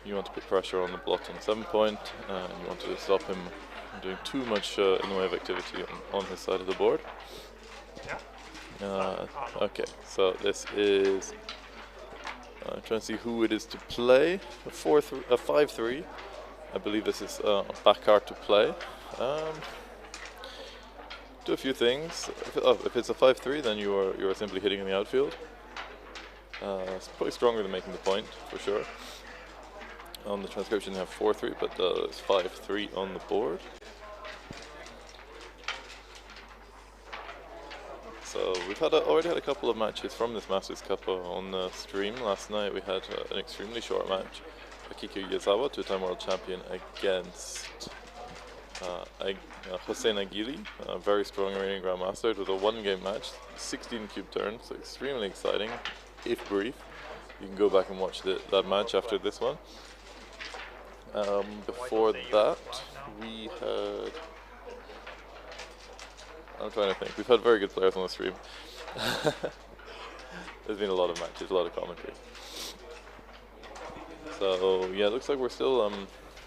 you want to put pressure on the blot on 7 point, and you want to stop him doing too much in the way of activity on his side of the board. Okay, so this is trying to see who it is to play. A 5-3. I believe this is backgammon to play. Do a few things. If it's a 5-3, then you are simply hitting in the outfield. It's probably stronger than making the point for sure. On the transcription, you have 4-3, but it's 5-3 on the board. So we've already had a couple of matches from this Masters Cup on the stream. Last night we had an extremely short match. Akiko Yazawa, two-time world champion, against Hossein Aguili, a very strong Armenian Grandmaster. It was a one-game match, 16 cube turns, so extremely exciting, if brief. You can go back and watch that match after this one. Before that, we had... I'm trying to think. We've had very good players on the stream. There's been a lot of matches, a lot of commentary. So yeah, it looks like we're still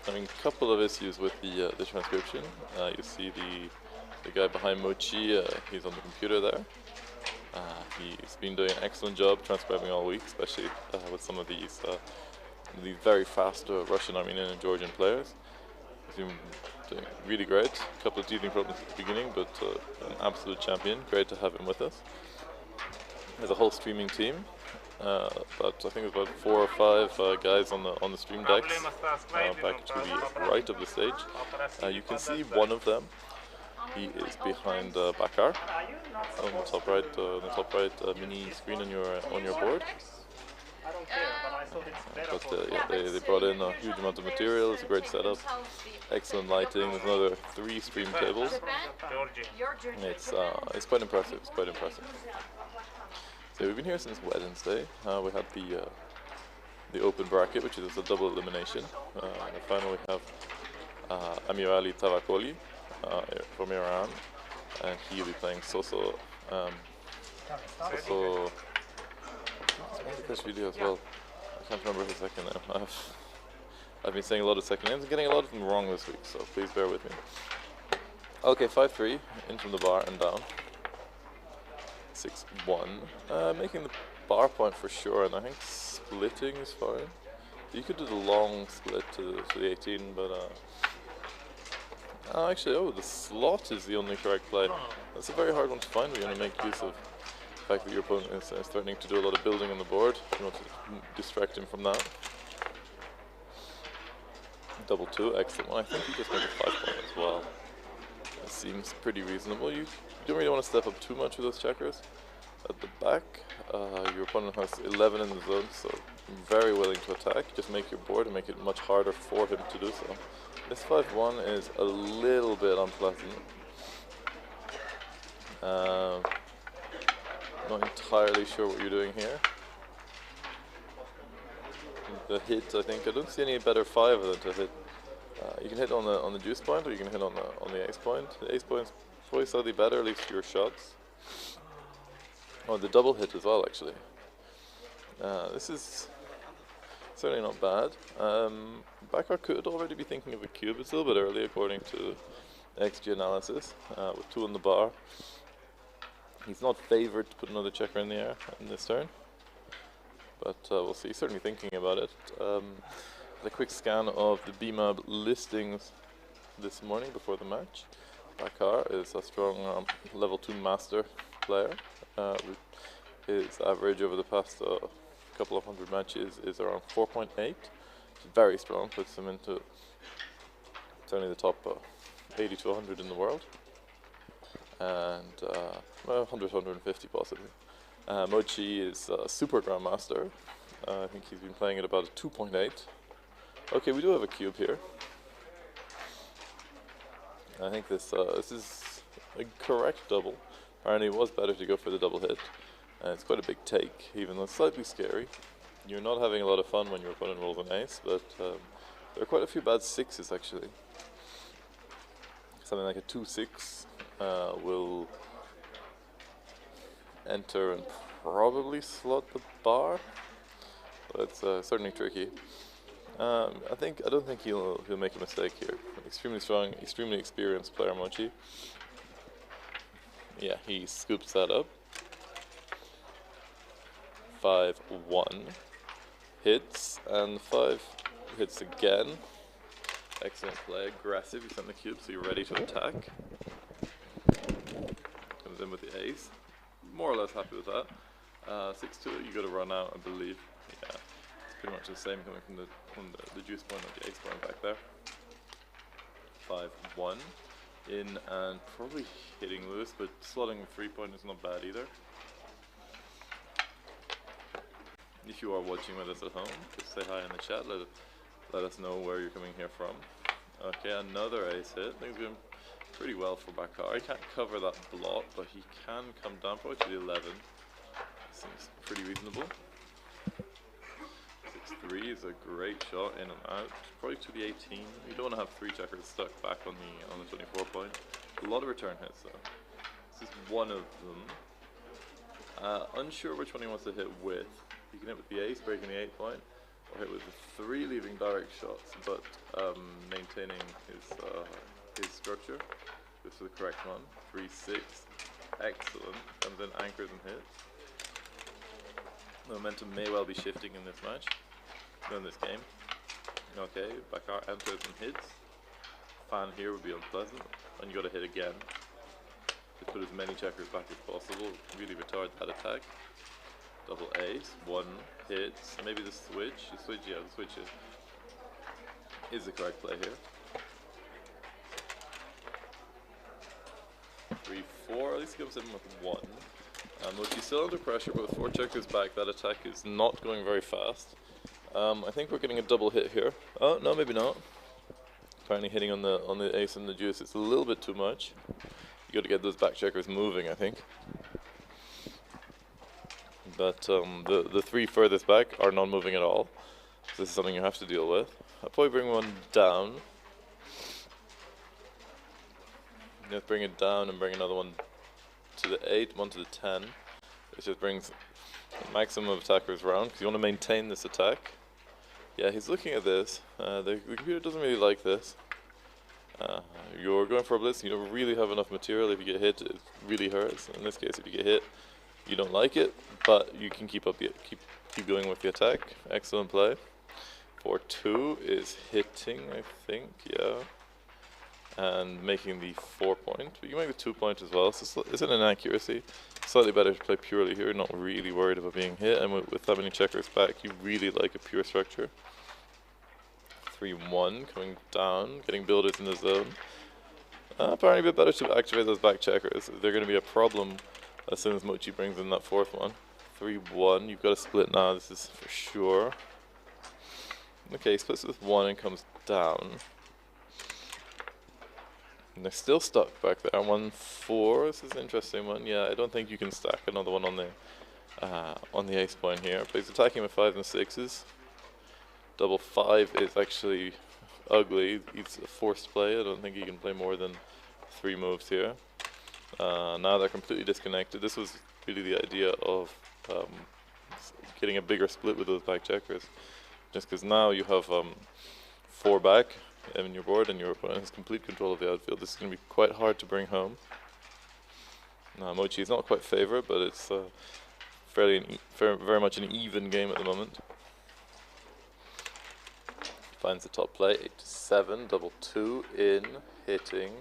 having a couple of issues with the transcription. You see the guy behind Mochy, he's on the computer there. He's been doing an excellent job transcribing all week, especially with some of these very fast Russian, Armenian, and Georgian players. He's been doing really great. A couple of teething problems at the beginning, but an absolute champion. Great to have him with us. There's a whole streaming team, but I think there's about 4 or 5 guys on the stream decks. Back to the right of the stage, you can see one of them. He is behind Backgammon on the top right, mini screen on your board. But yeah, they brought in a huge amount of material. It's a great setup, excellent lighting. There's another 3 stream tables. It's quite impressive. It's quite impressive. So we've been here since Wednesday. We had the open bracket, which is a double elimination. In the final we have Amir Ali Tavakoli from Iran, and he'll be playing Soso. This video as well. I can't remember his second name. I've been saying a lot of second names and getting a lot of them wrong this week, so please bear with me. Okay, 5-3, in from the bar and down. 6-1. Making the bar point for sure, and I think splitting is fine. You could do the long split to the 18, but actually, the slot is the only correct play. That's a very hard one to find. We're going to make use of the fact that your opponent is threatening to do a lot of building on the board. You want to distract him from that. Double 2, excellent. Well, I think you just make a 5 point as well. That seems pretty reasonable. You don't really want to step up too much with those checkers. At the back, your opponent has 11 in the zone, so very willing to attack. Just make your board and make it much harder for him to do so. This 5-1 is a little bit unpleasant. Not entirely sure what you're doing here. The hit, I think, I don't see any better 5 than to hit. You can hit on the juice point, or you can hit on the ace point. The ace point is probably slightly better, at least for your shots. Oh, the double hit as well, actually. This is certainly not bad. Backgammon could already be thinking of a cube. It's a little bit early, according to XG analysis, with 2 on the bar. He's not favoured to put another checker in the air in this turn, but we'll see. He's certainly thinking about it. A quick scan of the BMAB listings this morning before the match. Backgammon is a strong level 2 master player. His average over the past couple of hundred matches is around 4.8. It's very strong, puts him into certainly the top 80 to 100 in the world. And well, 100 to 150 possibly. Mochy is a Supergrandmaster. I think he's been playing at about a 2.8. Okay, we do have a cube here. I think this is a correct double. Apparently it was better to go for the double hit. It's quite a big take, even though it's slightly scary. You're not having a lot of fun when your opponent rolls an ace, but there are quite a few bad 6s actually. Something like a 2-6 will enter and probably slot the bar, but it's certainly tricky. I don't think he'll make a mistake here. Extremely strong, extremely experienced player, Mochy. Yeah, he scoops that up. 5-1 hits, and 5 hits again. Excellent play, aggressive. You send the cube, so you're ready to attack. Comes in with the ace. More or less happy with that. 6-2. You got to run out, I believe. Yeah, it's pretty much the same coming from the juice point or the ace point back there. 5-1 in and probably hitting loose, but slotting 3-point is not bad either. If you are watching with us at home, just say hi in the chat. Let us know where you're coming here from. Okay, another ace hit. Things going pretty well for Backgammon. He can't cover that block, but he can come down probably to the 11. Seems pretty reasonable. 6-3 is a great shot in and out. Probably to the 18. You don't want to have 3 checkers stuck back on the 24 point. A lot of return hits though. This is one of them. Unsure which one he wants to hit with. You can hit with the ace, breaking the 8 point, or hit with the 3, leaving direct shots, but maintaining his structure. This is the correct one. 3-6, excellent. Comes in, anchors and hits. Momentum may well be shifting in this match, in this game. Okay, Backgammon enters and hits. Fan here would be unpleasant, and you got to hit again. Just put as many checkers back as possible. Really retard that attack. Double ace, 1 hits, maybe the switch, yeah, the switch is the correct play here. 3-4, at least he comes in with 1. Mochy's still under pressure, but with 4 checkers back, that attack is not going very fast. I think we're getting a double hit here. Oh, no, maybe not. Apparently hitting on the ace and the deuce, it's a little bit too much. You got to get those back checkers moving, I think. But the 3 furthest back are not moving at all. So this is something you have to deal with. I'll probably bring one down. Just bring it down and bring another one to the 8, one to the 10. It just brings the maximum of attackers around because you want to maintain this attack. Yeah, he's looking at this. The computer doesn't really like this. You're going for a blitz, you don't really have enough material. If you get hit, it really hurts. In this case, if you get hit, you don't like it, but you can keep going with the attack. Excellent play. 4-2 is hitting, I think, yeah, and making the 4 point. But you make the 2 point as well. So it's an inaccuracy. Slightly better to play purely here. Not really worried about being hit, and with that many checkers back, you really like a pure structure. 3-1 coming down, getting builders in the zone. Apparently, a bit better to activate those back checkers. They're going to be a problem as soon as Mochy brings in that 4th one. 3-1, you've got to split now, this is for sure. Okay, he splits with 1 and comes down. And they're still stuck back there. 1-4, this is an interesting one. Yeah, I don't think you can stack another one on the ace point here. But he's attacking with 5s and 6s. Double 5 is actually ugly. It's a forced play. I don't think he can play more than 3 moves here. Now they're completely disconnected. This was really the idea of getting a bigger split with those back checkers. Just because now you have 4 back in your board and your opponent has complete control of the outfield. This is going to be quite hard to bring home. Mochy is not quite favourite, but it's very much an even game at the moment. Finds the top play, 8-7, double 2 in, hitting.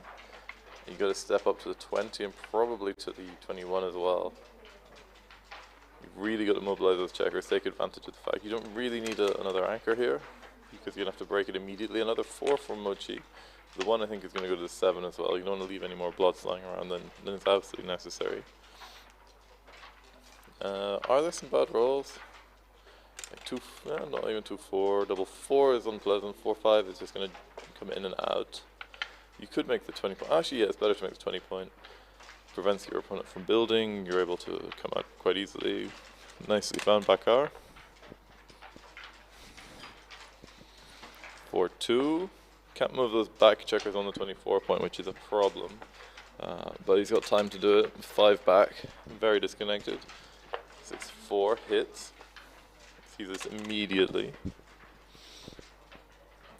You got to step up to the 20 and probably to the 21 as well. You've really got to mobilize those checkers, take advantage of the fact you don't really need another anchor here because you're going to have to break it immediately. Another 4 from Mochy. The 1 I think is going to go to the 7 as well. You don't want to leave any more blood lying around than it's absolutely necessary. Are there some bad rolls? Like not even 2-4. Double 4 is unpleasant. 4-5 is just going to come in and out. You could make the 20 point. Actually, yeah, it's better to make the 20 point. Prevents your opponent from building. You're able to come out quite easily. Nicely found, Backgammon. 4-2. Can't move those back checkers on the 24 point, which is a problem. But he's got time to do it. 5 back. Very disconnected. 6-4 hits. See this immediately.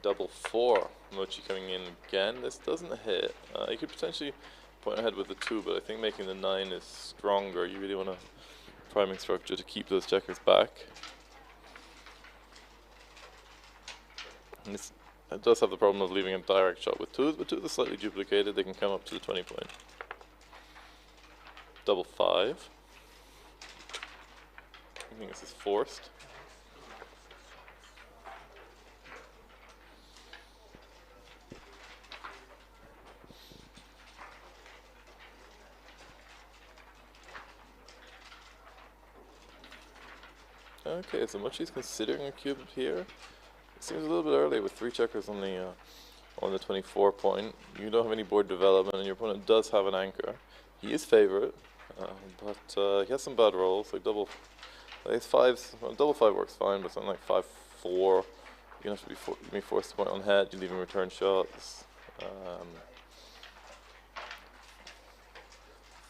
double 4. Mochy coming in again. This doesn't hit. You could potentially point ahead with the 2, but I think making the 9 is stronger. You really want a priming structure to keep those checkers back. And it does have the problem of leaving a direct shot with 2s, but 2s are slightly duplicated. They can come up to the 20 point. Double 5. I think this is forced. Okay, so Mochy's considering a cube here. It seems a little bit early with 3 checkers on the 24 point. You don't have any board development, and your opponent does have an anchor. He is favorite, but he has some bad rolls, like double 5s. Well, double 5 works fine, but something like 5-4, you're gonna have to be forced to point on head. You're leaving return shots.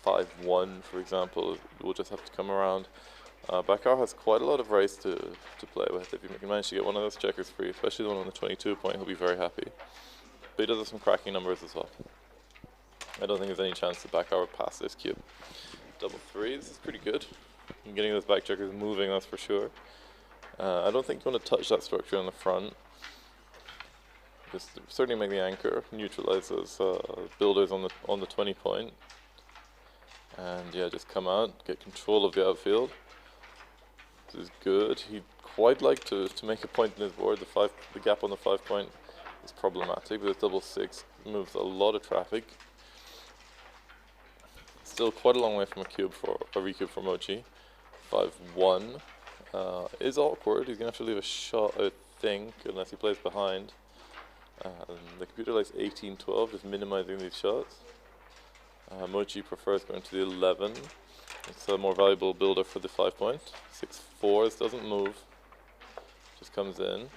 5-1, for example, will just have to come around. Backgammon has quite a lot of race to play with. If you can manage to get one of those checkers free, especially the one on the 22 point, he'll be very happy. But he does have some cracking numbers as well. I don't think there's any chance that Backgammon would pass this cube. Double 3, this is pretty good. And getting those back checkers moving, that's for sure. I don't think you want to touch that structure on the front. Just certainly make the anchor, neutralize those builders on the 20 point. And yeah, just come out, get control of the outfield. This is good. He'd quite like to make a point in his board. The gap on the 5 point is problematic, but this double 6 moves a lot of traffic. Still quite a long way from a recube for Mochy. 5-1 is awkward. He's gonna have to leave a shot, I think, unless he plays behind. The computer likes 18-12, just minimizing these shots. Mochy prefers going to the 11. It's a more valuable builder for the 5 point. 6-4, this doesn't move, just comes in.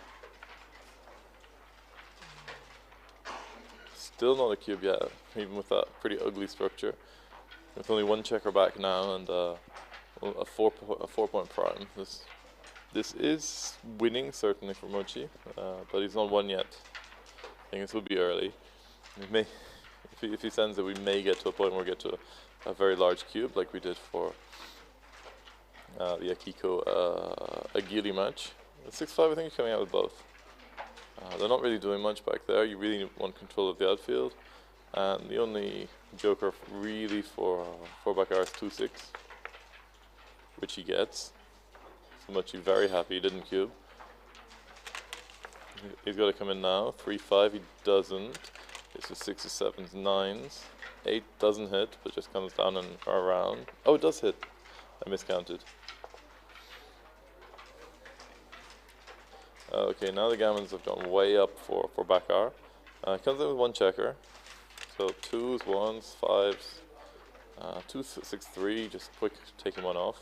Still not a cube yet, even with that pretty ugly structure. With only 1 checker back now and a 4 point prime. This is winning certainly for Mochy, but he's not won yet. I think this will be early. If he sends it, we may get to a point where we get to a very large cube, like we did for the Akiko Agili match. The 6-5, I think, is coming out with both. They're not really doing much back there. You really want control of the outfield, and the only joker really for Backgammon is 2-6, which he gets. So Mochy very happy he didn't cube. He's got to come in now. 3-5, he doesn't. This is 6s, 7s, 9s. 8 doesn't hit, but just comes down and around. Oh, it does hit. I miscounted. Okay, now the gammons have gone way up for Backgammon. Comes in with 1 checker. So 2s, 1s, 5s. 2, 6, 3, just quick taking 1 off.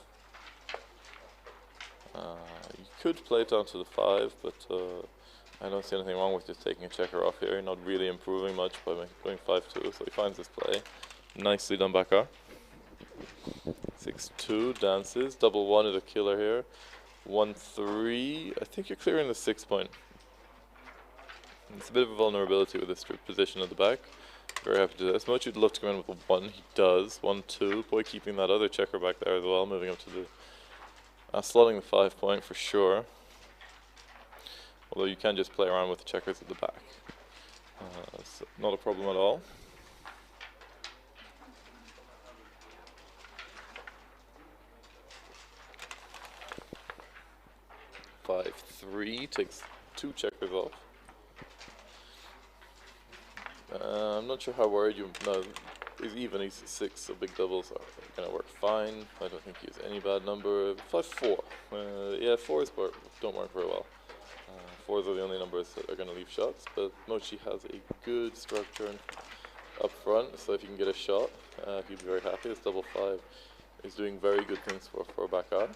You could play it down to the 5, but I don't see anything wrong with just taking a checker off here. You're not really improving much by going 5-2, so he finds this play. Nicely done, Backgammon. 6-2, dances. Double 1 is a killer here. 1-3, I think you're clearing the 6 point. It's a bit of a vulnerability with this position at the back. Very happy to do this. Mochy would love to come in with a 1, he does. 1-2, boy keeping that other checker back there as well, moving up to the... slotting the 5 point for sure. Although you can just play around with the checkers at the back. It's not a problem at all. Five, 3 takes 2 checkers off. I'm not sure how worried you. No, he's even. He's 6, so big doubles are gonna work fine. I don't think he has any bad number. 5-4. Yeah, 4s don't work very well. 4s are the only numbers that are going to leave shots, but Mochy has a good structure up front, so if you can get a shot, he'd be very happy. This double 5 is doing very good things for Backgammon.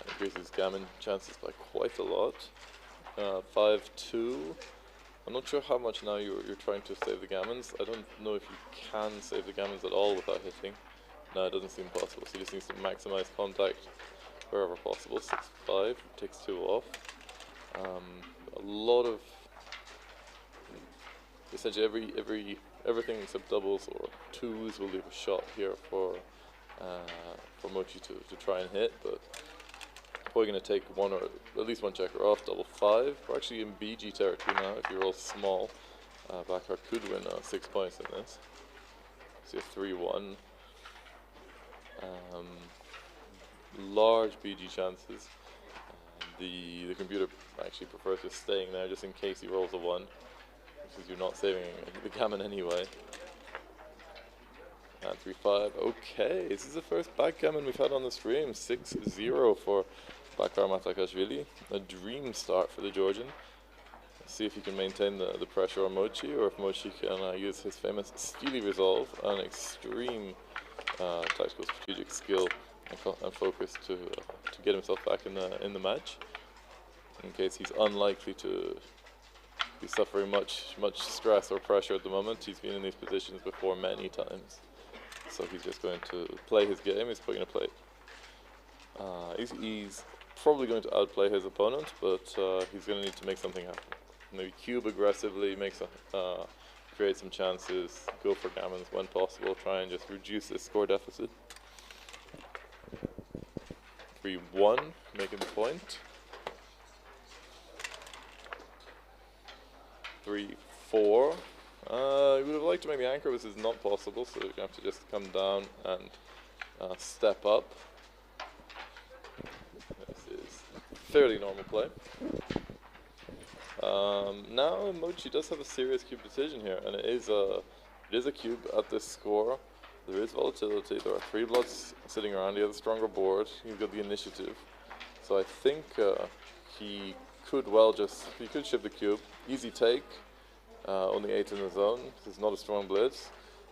Increases gammon chances by quite a lot. 5-2. I'm not sure how much now you're trying to save the gammons. I don't know if you can save the gammons at all without hitting. No, it doesn't seem possible, so he just needs to maximize contact wherever possible. 6-5, takes 2 off. A lot of essentially everything except doubles or twos will leave a shot here for Mochy to try and hit, but probably going to take one or at least one checker off. Double 5. We're actually in BG territory now. If you roll small, Backgammon could win 6 points in this. See a 3-1. Large BG chances. The computer actually prefers just staying there just in case he rolls a 1, because you're not saving the gammon anyway. And 3-5. Okay, this is the first backgammon we've had on the stream. 6-0 for Backgammon Championship. A dream start for the Georgian. Let's see if he can maintain the pressure on Mochy, or if Mochy can use his famous steely resolve and extreme tactical strategic skill and focus to get himself back in the match. In case he's unlikely to be suffering much stress or pressure at the moment. He's been in these positions before many times. So he's just going to play his game. He's probably going to play. He's probably going to outplay his opponent, but he's going to need to make something happen. Maybe cube aggressively, create some chances, go for gammons when possible, try and just reduce his score deficit. 3-1, making the point. 3-4. We would have liked to make the anchor, but this is not possible, so you have to just come down and step up. This is fairly normal play. Now Mochy does have a serious cube decision here, and it is a cube at this score. There is volatility. There are 3 blots sitting around. He has a stronger board. He's got the initiative, so I think he could ship the cube. Easy take. Only 8 in the zone. This is not a strong blitz,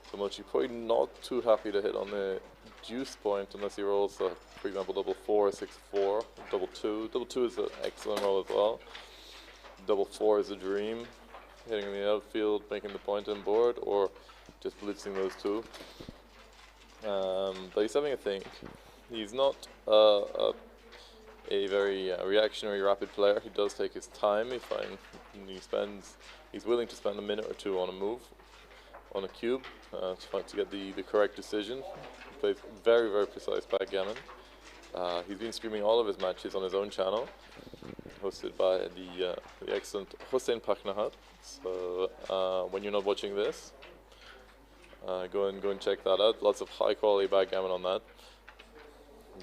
so Mochy probably not too happy to hit on the juice point unless he rolls, for example, double 4, 6-4, double 2. Double 2 is an excellent roll as well. Double 4 is a dream, hitting in the outfield, making the point on board, or just blitzing those 2. But he's having a think. He's not a very reactionary, rapid player. He does take his time. He's willing to spend a minute or 2 on a move, on a cube, to get the correct decision. He plays very, very precise backgammon. He's been streaming all of his matches on his own channel, hosted by the excellent Hossein Paknahat. So when you're not watching this, go and check that out. Lots of high quality backgammon on that.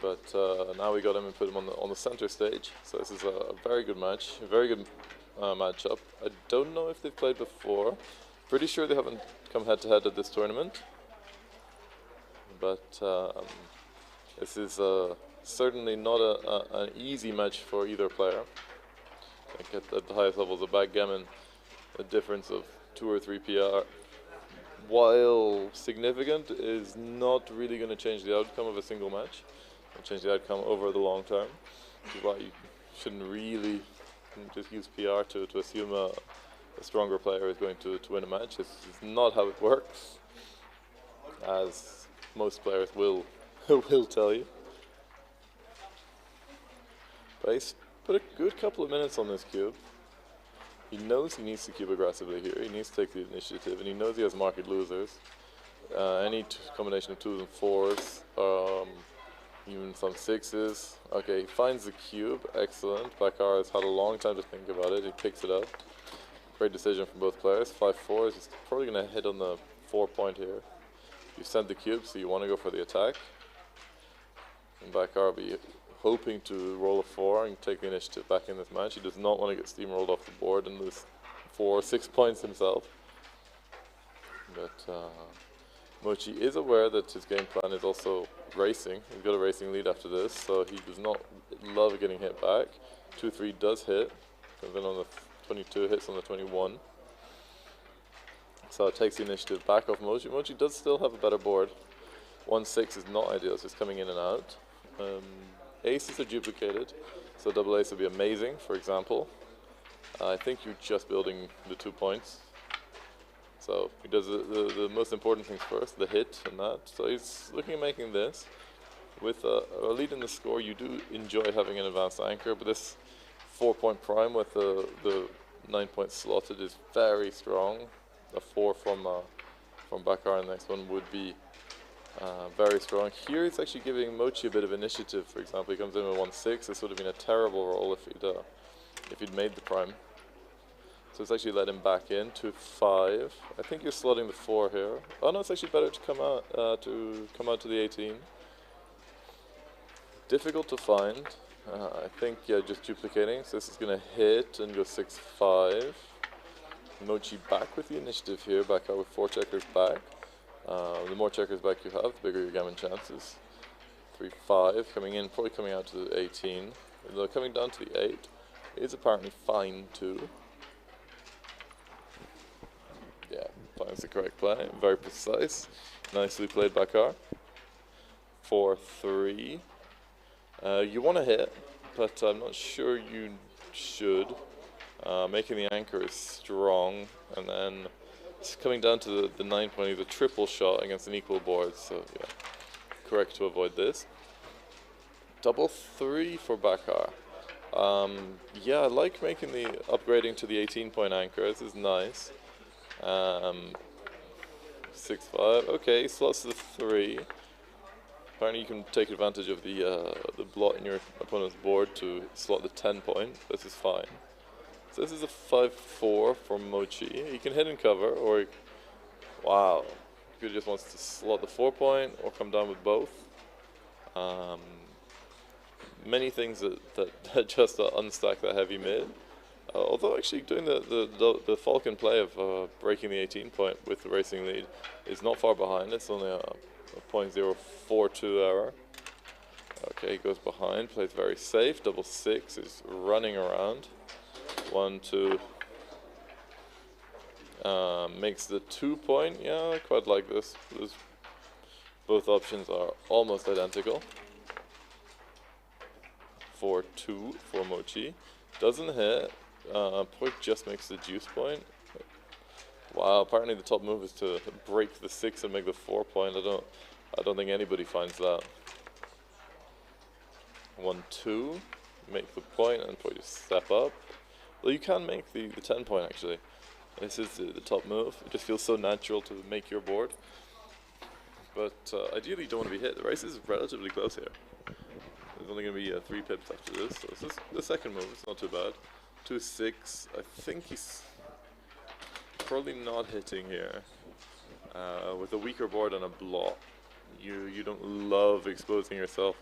But now we got him and put him on the center stage. So this is a very good match, a very good matchup. I don't know if they've played before. Pretty sure they haven't come head to head at this tournament. But this is certainly not an easy match for either player. I think at the highest levels of backgammon, a difference of 2 or 3 PR, while significant, is not really going to change the outcome of a single match. It'll change the outcome over the long term, which is why you shouldn't really just use PR to assume a stronger player is going to win a match. This is not how it works, as most players will tell you. But he's put a good couple of minutes on this cube. He knows he needs to cube aggressively here. He needs to take the initiative, and he knows he has market losers. Any combination of 2s and 4s, even some 6s. Okay, he finds the cube. Excellent. Backgammon has had a long time to think about it. He picks it up. Great decision from both players. 5-4 is probably going to hit on the 4 point here. You sent the cube, so you want to go for the attack. And Backgammon will be hoping to roll a 4 and take the initiative back in this match. He does not want to get steamrolled off the board and lose 4 or 6 points himself. But Mochy is aware that his game plan is also racing. He's got a racing lead after this, so he does not love getting hit back. 2-3 does hit, and then on the 22 hits on the 21. So it takes the initiative back off Mochy. Mochy does still have a better board. 1-6 is not ideal, it's just coming in and out. Aces are duplicated, so double ace would be amazing, for example. I think you're just building the 2 points. So he does the most important things first, the hit and that. So he's looking at making this. With a lead in the score, you do enjoy having an advanced anchor, but this 4 point prime with the 9 point slotted is very strong. a 4 from Backgammon, the next one would be very strong. Here he's actually giving Mochy a bit of initiative. For example, he comes in with 1-6. This would have been a terrible roll if he'd made the prime. So it's actually let him back in to 5. I think you're slotting the 4 here. Oh no, it's actually better to come out to the 18. Difficult to find. I think, yeah, just duplicating. So this is going to hit and go 6-5. Mochy back with the initiative here, back out with 4 checkers back. The more checkers back you have, the bigger your gammon chances. 3-5 coming in, probably coming out to the 18. Although coming down to the 8 is apparently fine too. Yeah, finds the correct play. Very precise. Nicely played Backgammon. 4-3. You want to hit, but I'm not sure you should. Making the anchor is strong, and then it's coming down to the 9 point is a triple shot against an equal board, so yeah, correct to avoid this. Double 3 for Backgammon. Yeah, I like making the upgrading to the 18-point anchor. This is nice. 6-5. Okay, slots to the 3. Apparently you can take advantage of the blot in your opponent's board to slot the 10-point. This is fine. So this is a 5-4 for Mochy. He can hit and cover, or wow, he just wants to slot the 4-point or come down with both. Many things that just unstack that heavy mid. Although actually doing the Falcon play of breaking the 18-point with the racing lead is not far behind. It's only a 0.042 error. Okay, he goes behind, plays very safe. Double 6 is running around. 1-2 makes the 2-point. Yeah, I quite like this. Both options are almost identical. 4-2 for Mochy. Doesn't hit. Point just makes the juice point. Wow, apparently the top move is to break the 6 and make the 4-point. I don't think anybody finds that. 1-2, make the point and probably just step up. Well, you can make the 10-point actually. This is the top move. It just feels so natural to make your board. But ideally you don't want to be hit. The race is relatively close here. There's only going to be 3 pips after this. So this is the second move. It's not too bad. 2-6. I think he's probably not hitting here. With a weaker board and a blot, you don't love exposing yourself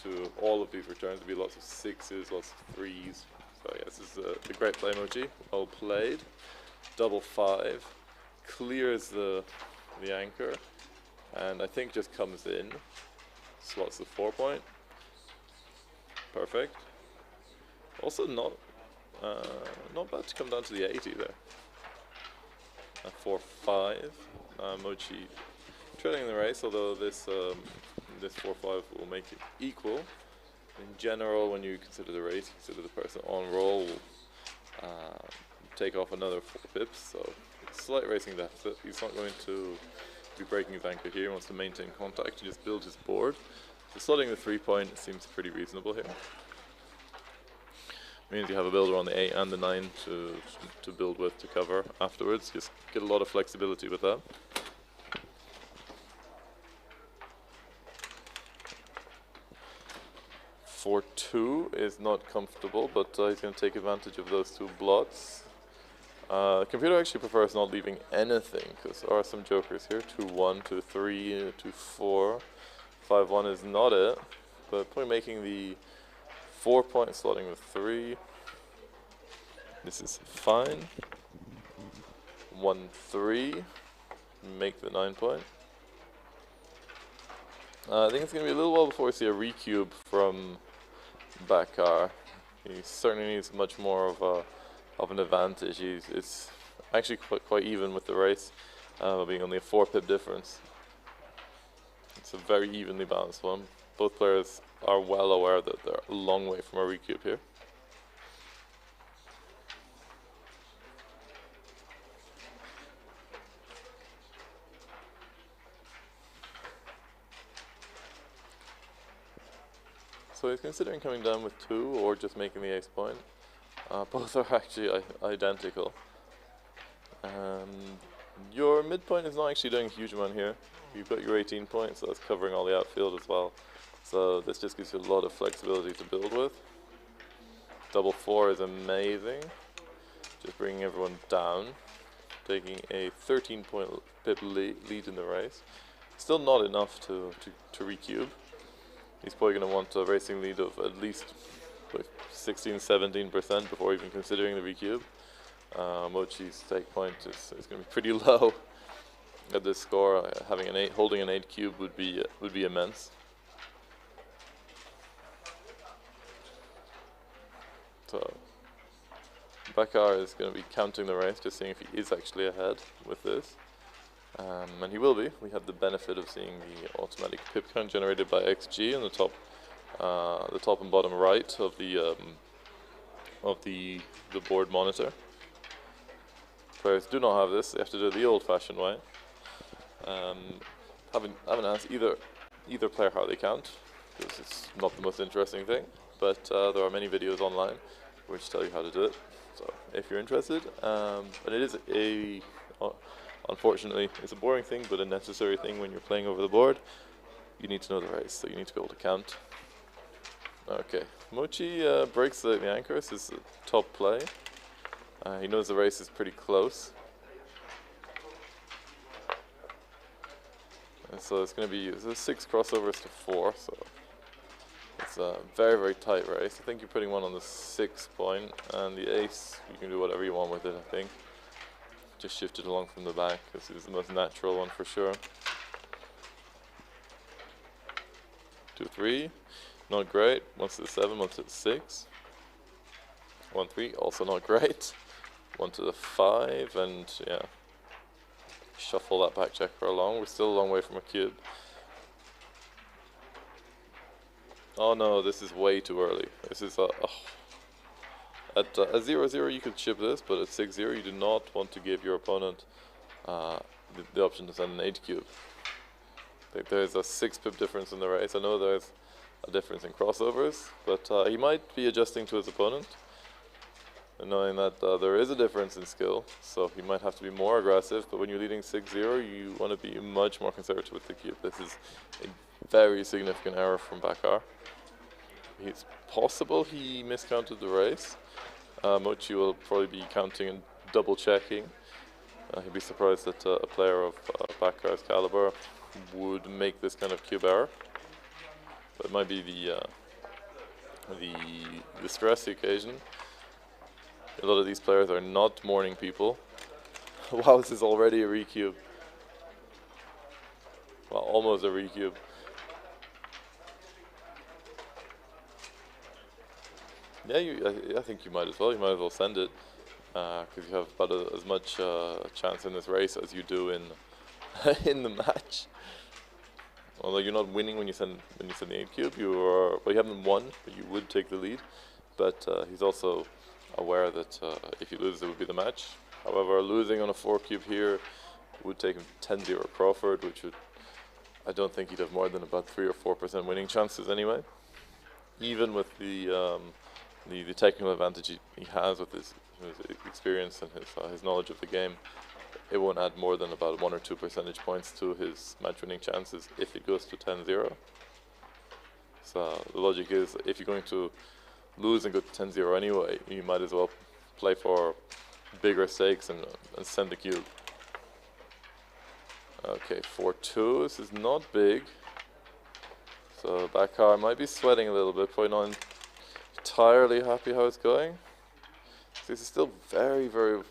to all of these returns. There'll be lots of 6s, lots of 3s. So yeah, this is a great play, Mochy. Well played. Double 5 clears the anchor, and I think just comes in, slots the 4-point. Perfect. Also not bad to come down to the 8 either. 4-5. Mochy trailing in the race, although this 4-5 will make it equal. In general, when you consider the race, consider the person on roll will take off another 4 pips, so slight racing deficit. He's not going to be breaking his anchor here. He wants to maintain contact and just build his board. So slotting the 3-point seems pretty reasonable here. Means you have a builder on the 8 and the 9 to build with, to cover afterwards. Just get a lot of flexibility with that. For 2 is not comfortable, but he's going to take advantage of those 2 blots. The computer actually prefers not leaving anything, because there are some jokers here. 2-1, 2-3, 2-4. 5-1 is not it, but probably making the 4-point, slotting with 3. This is fine. 1-3, make the 9-point. I think it's going to be a little while before we see a recube from Backgammon. He certainly needs much more of an advantage. It's actually quite even with the race, being only a 4-pip difference. It's a very evenly balanced one. Both players are well aware that they're a long way from a recube here. So he's considering coming down with 2 or just making the ace point. Both are actually identical. Your midpoint is not actually doing a huge amount here. You've got your 18 points, so that's covering all the outfield as well. So this just gives you a lot of flexibility to build with. Double 4 is amazing. Just bringing everyone down, taking a 13-point pip lead in the race. Still not enough to recube. He's probably going to want a racing lead of at least 16-17% before even considering the recube. Mochy's stake point is going to be pretty low at this score. Having holding an 8 cube would be immense. So Backgammon is going to be counting the race, just seeing if he is actually ahead with this. And he will be. We have the benefit of seeing the automatic pip count generated by XG in the top and bottom right of the board monitor. Players do not have this; they have to do it the old-fashioned way. Haven't asked either player how they count, because it's not the most interesting thing. But there are many videos online which tell you how to do it. So if you're interested, and it is unfortunately, it's a boring thing, but a necessary thing when you're playing over the board. You need to know the race, so you need to be able to count. Okay, Mochy breaks the anchor. This is a top play. He knows the race is pretty close. And so it's going to be 6 crossovers to 4, so it's a very, very tight race. I think you're putting one on the 6 point, and the ace, you can do whatever you want with it, I think. Just shift it along from the back. This is the most natural one for sure. 2-3, not great. 1 to the 7, 1 to the 6. 1-3, also not great. 1 to the 5, and yeah. Shuffle that back checker along. We're still a long way from a cube. Oh no, this is way too early. This is at 0-0 you could chip this, but at 6-0 you do not want to give your opponent the option to send an 8 cube. I think there's a 6 pip difference in the race. I know there's a difference in crossovers, but he might be adjusting to his opponent, and knowing that there is a difference in skill, so he might have to be more aggressive. But when you're leading 6-0, you want to be much more conservative with the cube. This is a very significant error from Backgammon. It's possible he miscounted the race. Mochy will probably be counting and double checking. He'd be surprised that a player of Backgammon's caliber would make this kind of cube error. But it might be the stress occasion. A lot of these players are not morning people. Wow, this is already a recube. Well, almost a recube. Yeah, I think you might as well. You might as well send it, because you have about as much chance in this race as you do in in the match. Although you're not winning when you send the 8 cube, well, you haven't won, but you would take the lead. But he's also aware that if you lose, it would be the match. However, losing on a 4 cube here would take him 10-0 Crawford, which would, I don't think he'd have more than about 3 or 4% winning chances anyway. Even with the technical advantage he has with his experience and his knowledge of the game, it won't add more than about 1 or 2 percentage points to his match winning chances if it goes to 10-0. So the logic is, if you're going to lose and go to 10-0 anyway, you might as well play for bigger stakes and send the cube. Okay, 4-2, this is not big. So Backgammon might be sweating a little bit, probably not entirely happy how it's going. This is still very, very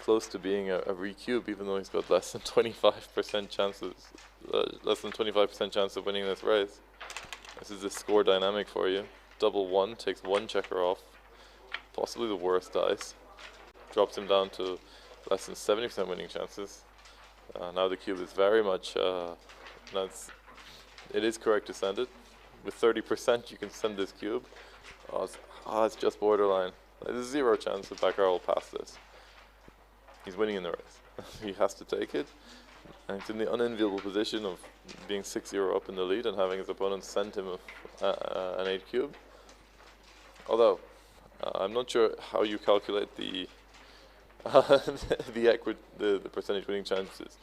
close to being a recube, even though he's got less than 25% chances, less than 25% chance of winning this race. This is the score dynamic for you. Double 1 takes 1 checker off, possibly the worst dice. Drops him down to less than 70% winning chances. Now the cube is very much, it is correct to send it. With 30% you can send this cube. It's just borderline. There's 0 chance that Backgammon will pass this. He's winning in the race. He has to take it. And he's in the unenviable position of being 6-0 up in the lead and having his opponent send him an 8 cube. Although, I'm not sure how you calculate the the percentage winning chances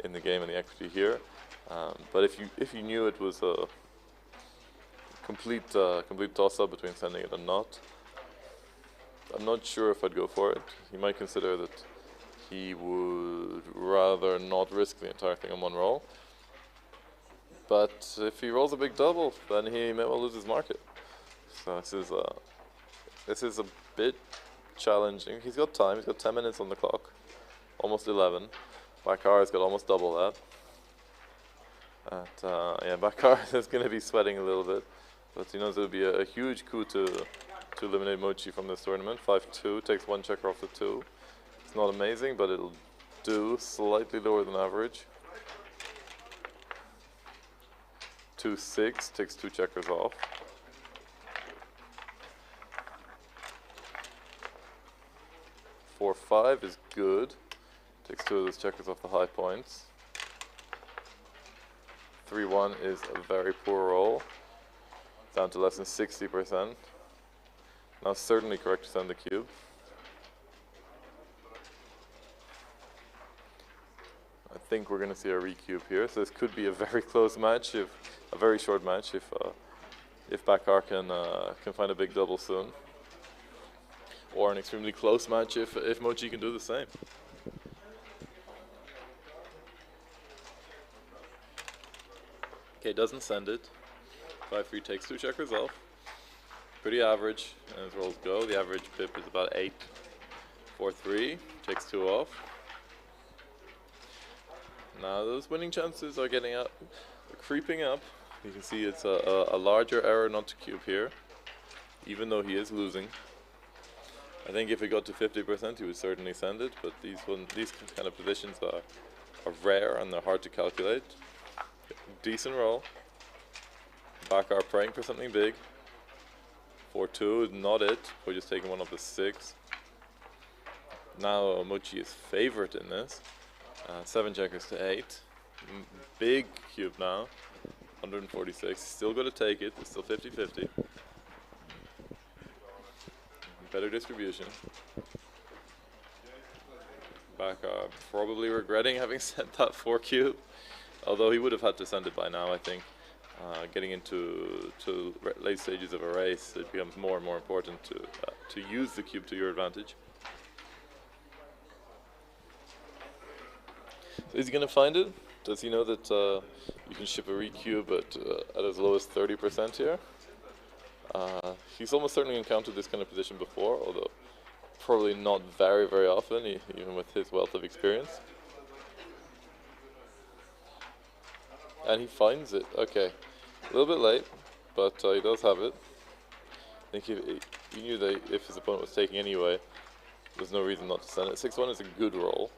in the game and the equity here. But if you knew it was a complete toss-up between sending it and not, I'm not sure if I'd go for it. He might consider that he would rather not risk the entire thing on one roll. But if he rolls a big double, then he may well lose his market. So this is a bit challenging. He's got time. He's got 10 minutes on the clock, almost 11. Backgammon has got almost double that. Yeah, Backgammon is going to be sweating a little bit, but he knows it would be a huge coup to eliminate Mochy from this tournament. 5-2 takes one checker off the 2. It's not amazing, but it'll do. Slightly lower than average. 2-6 takes 2 checkers off. 4-5 is good. Takes 2 of those checkers off the high points. 3-1 is a very poor roll. Down to less than 60%. Now certainly correct to send the cube. I think we're going to see a recube here, so this could be a very close match, a very short match, if Backgammon can find a big double soon, or an extremely close match if Mochy can do the same. Okay, doesn't send it. 5-3 takes 2 checkers off. Pretty average, and as rolls go, the average pip is about 8. 4-3 takes 2 off. Now those winning chances are getting up, creeping up. You can see it's a larger error not to cube here, even though he is losing. I think if it got to 50%, he would certainly send it, but these kind of positions are rare and they're hard to calculate. Decent roll. Backgammon praying for something big. 4-2 is not it. We're just taking one off the 6. Now Mochy is favorite in this. 7 checkers to 8. Big cube now. 146. Still got to take it. It's still 50-50. Better distribution. Backgammon probably regretting having sent that 4 cube. Although he would have had to send it by now, I think. Getting into late stages of a race, it becomes more and more important to use the cube to your advantage. So is he going to find it? Does he know that you can ship a recube at as low as 30% here? He's almost certainly encountered this kind of position before, although probably not very, very often, even with his wealth of experience. And he finds it. Okay, a little bit late, but he does have it. I think he knew that if his opponent was taking anyway, there's no reason not to send it. 6-1 is a good roll.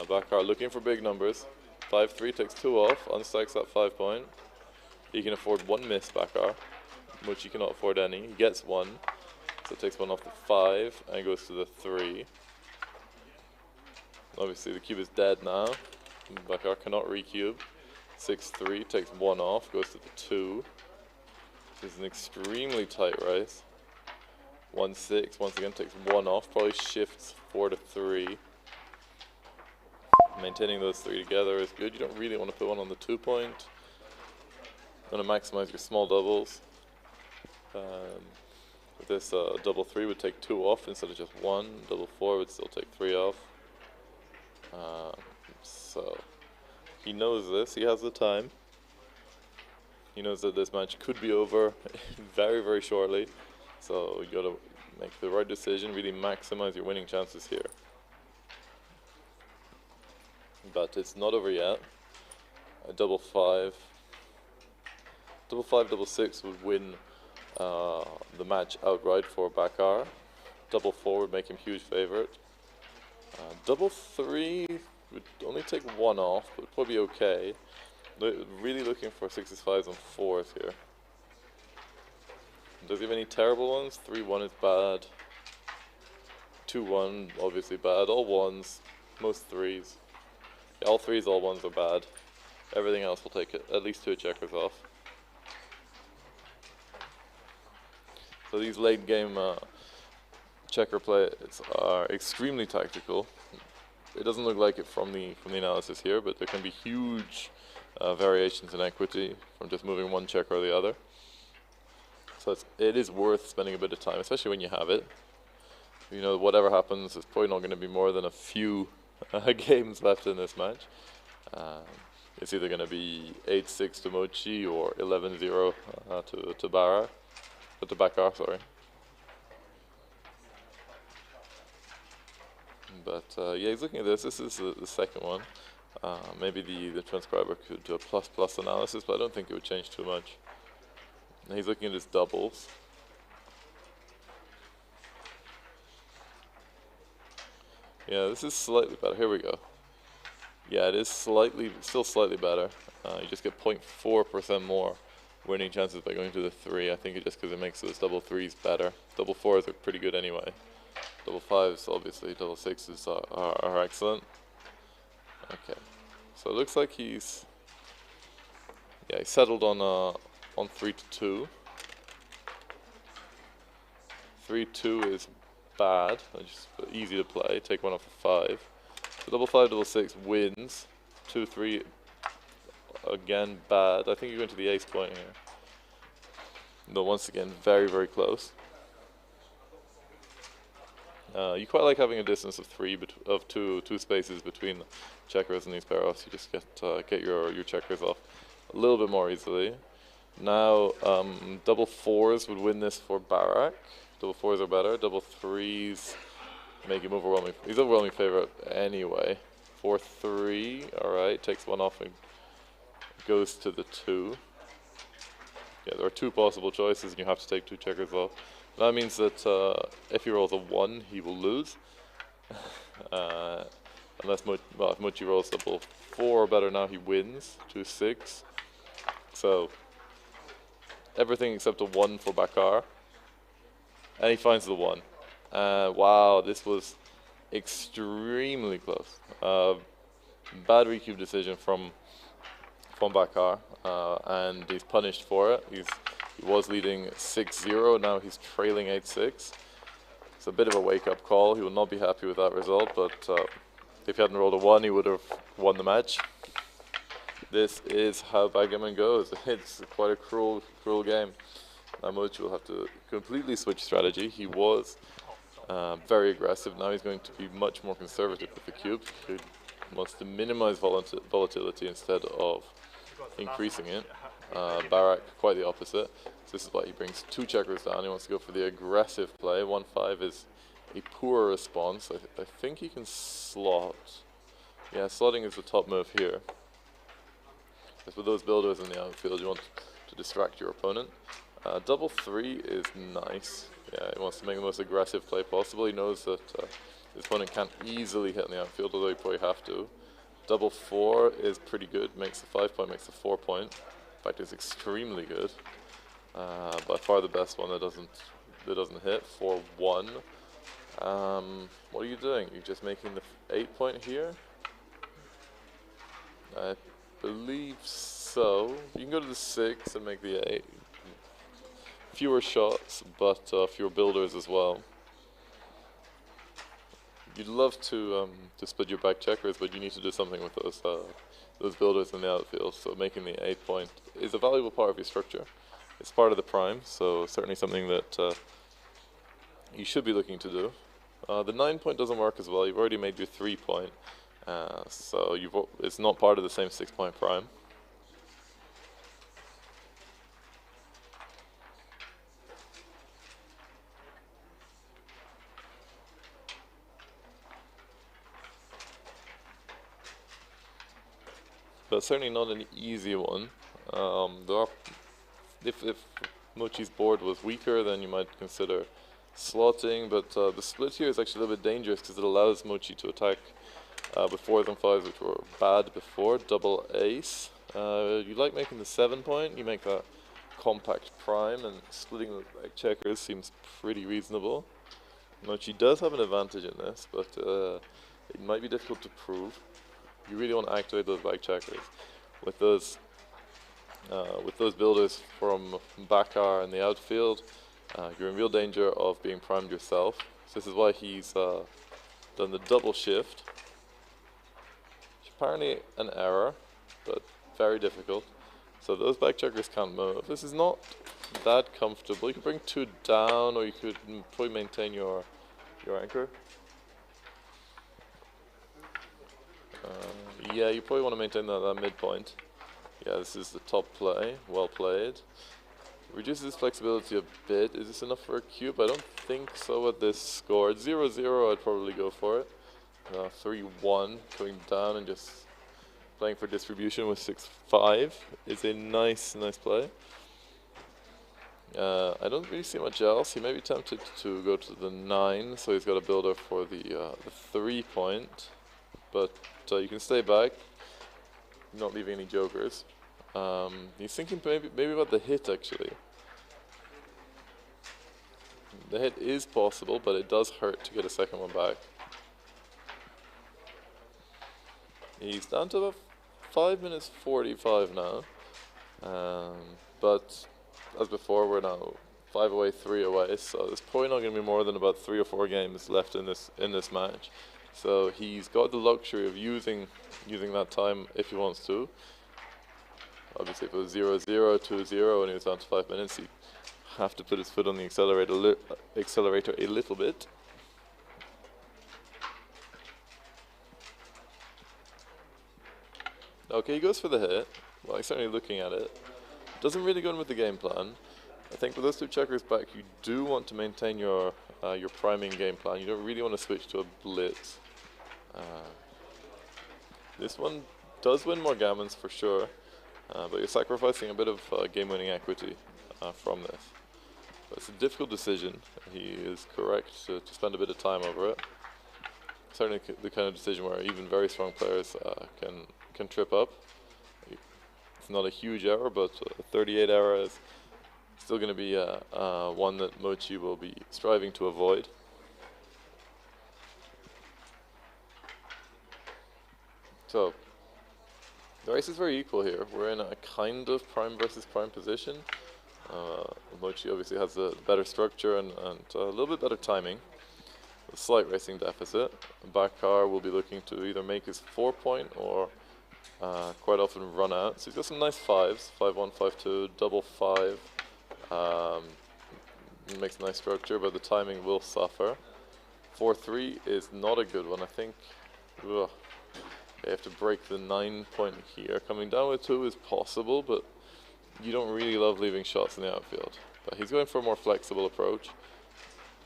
Backgammon looking for big numbers. 5-3 takes 2 off, unstacks that 5 point. He can afford 1 miss, Backgammon, which he cannot afford any. He gets 1, so takes 1 off the 5 and goes to the 3. Obviously the cube is dead now. Backgammon cannot recube. 6-3 takes 1 off, goes to the 2. This is an extremely tight race. 1-6 once again takes 1 off, probably shifts 4 to 3. Maintaining those 3 together is good. You don't really want to put 1 on the 2 point. You want to maximize your small doubles. This double 3 would take 2 off instead of just 1. Double 4 would still take 3 off. So he knows this. He has the time. He knows that this match could be over very, very shortly. So you got to make the right decision. Really maximize your winning chances here. But it's not over yet. A double 5. Double 5, double 6 would win the match outright for Backgammon. Double 4 would make him huge favorite. Double 3 would only take 1 off, but would probably be okay. Really looking for 6s, 5s, and 4s here. Does he have any terrible ones? 3-1 is bad. 2-1, obviously bad. All 1s, most 3s. Yeah, all 3s, all 1s are bad. Everything else will take at least 2 checkers off. So these late game checker plays are extremely tactical. It doesn't look like it from the analysis here, but there can be huge variations in equity from just moving one checker or the other. So it is worth spending a bit of time, especially when you have it. You know, whatever happens, there's probably not going to be more than a few games left in this match. It's either going to be 8-6 to Mochy or 11-0 to Backgammon, sorry. But yeah, he's looking at this. This is the second one. Maybe the transcriber could do a plus analysis, but I don't think it would change too much. And he's looking at his doubles. Yeah, this is slightly better. Here we go. Yeah, it is still slightly better. You just get 0.4% more winning chances by going to the 3. I think it's just because it makes those double 3s better. Double 4s are pretty good anyway. Double 5s, obviously, double 6s are excellent. Okay, so it looks like he settled on 3-2. 3-2 is bad, just easy to play. Take one off of 5. So double 5, double 6 wins. 2-3 again bad. I think you're going to the ace point here. Though once again very close. You quite like having a distance of two spaces between checkers and these pair offs. You just get your checkers off a little bit more easily. Now double 4s would win this for Barak. Double 4s are better. Double 3s make him overwhelming. He's overwhelming favorite anyway. 4-3. All right, takes one off and goes to the 2. Yeah, there are 2 possible choices, and you have to take 2 checkers off. That means that if he rolls a 1, he will lose. Unless if Mochy rolls double 4 or better now, he wins. 2-6. So everything except a 1 for Backgammon. And he finds the 1. Wow, this was extremely close. Bad recube decision from Backgammon, and he's punished for it. He was leading 6-0, now he's trailing 8-6. It's a bit of a wake-up call. He will not be happy with that result, but if he hadn't rolled a 1, he would have won the match. This is how Backgammon goes. It's quite a cruel game. Now Mochy will have to completely switch strategy. He was very aggressive. Now he's going to be much more conservative with the cube. He wants to minimize volatility instead of increasing it. Barak, quite the opposite. So this is why he brings 2 checkers down. He wants to go for the aggressive play. 1-5 is a poor response. I think he can slot. Yeah, slotting is the top move here. Because with those builders in the outfield, you want to distract your opponent. Double 3 is nice. Yeah, he wants to make the most aggressive play possible. He knows that his opponent can't easily hit in the outfield, although he probably have to. Double 4 is pretty good. Makes the 5 point, makes the 4 point. In fact, it's extremely good. By far the best one that doesn't hit. 4-1. What are you doing? You're just making the 8 point here? I believe so. You can go to the 6 and make the 8. Fewer shots, but fewer builders as well. You'd love to split your back checkers, but you need to do something with those builders in the outfield. So making the 8 point is a valuable part of your structure. It's part of the prime, so certainly something that you should be looking to do. The 9 point doesn't work as well. You've already made your 3 point, so it's not part of the same 6 point prime. But certainly not an easy one. If Mochy's board was weaker, then you might consider slotting, but the split here is actually a little bit dangerous because it allows Mochy to attack with 4s and 5s, which were bad before. Double ace. You like making the 7 point, you make that compact prime, and splitting the back checkers seems pretty reasonable. Mochy does have an advantage in this, but it might be difficult to prove. You really want to activate those back checkers with those builders from Backgammon in the outfield. you're in real danger of being primed yourself. So this is why he's done the double shift. Which apparently an error, but very difficult. So those back checkers can't move. This is not that comfortable. You could bring 2 down, or you could probably maintain your anchor. Yeah, you probably want to maintain that midpoint. Yeah, this is the top play. Well played. Reduces his flexibility a bit. Is this enough for a cube? I don't think so at this score. At 0-0, I'd probably go for it. 3-1, going down and just playing for distribution with 6-5 is a nice play. I don't really see much else. He may be tempted to go to the 9, so he's got a builder for the 3 point. But you can stay back, not leaving any jokers. He's thinking maybe about the hit actually. The hit is possible, but it does hurt to get a second one back. He's down to about 5 minutes 45 now. But as before, we're now 5 away, 3 away. So there's probably not going to be more than about 3 or 4 games left in this match. So he's got the luxury of using that time if he wants to. Obviously, if it was 0-0, 2-0, and he was down to 5 minutes, he'd have to put his foot on the accelerator a little bit. Okay, he goes for the hit. Well, he's certainly looking at it. Doesn't really go in with the game plan. I think with those 2 checkers back, you do want to maintain your priming game plan. You don't really want to switch to a blitz. This one does win more gammons for sure, but you're sacrificing a bit of game-winning equity from this. But it's a difficult decision. He is correct to spend a bit of time over it. Certainly the kind of decision where even very strong players can trip up. It's not a huge error, but a 38 error is still going to be one that Mochy will be striving to avoid. So, the race is very equal here. We're in a kind of prime versus prime position. Mochy obviously has a better structure and a little bit better timing. A slight racing deficit. Backgar will be looking to either make his 4 point or quite often run out. So he's got some nice 5s. 5-1, 5-2, double 5. Makes a nice structure, but the timing will suffer. 4-3 is not a good one. I think you have to break the 9 point here. Coming down with 2 is possible, but you don't really love leaving shots in the outfield. But he's going for a more flexible approach.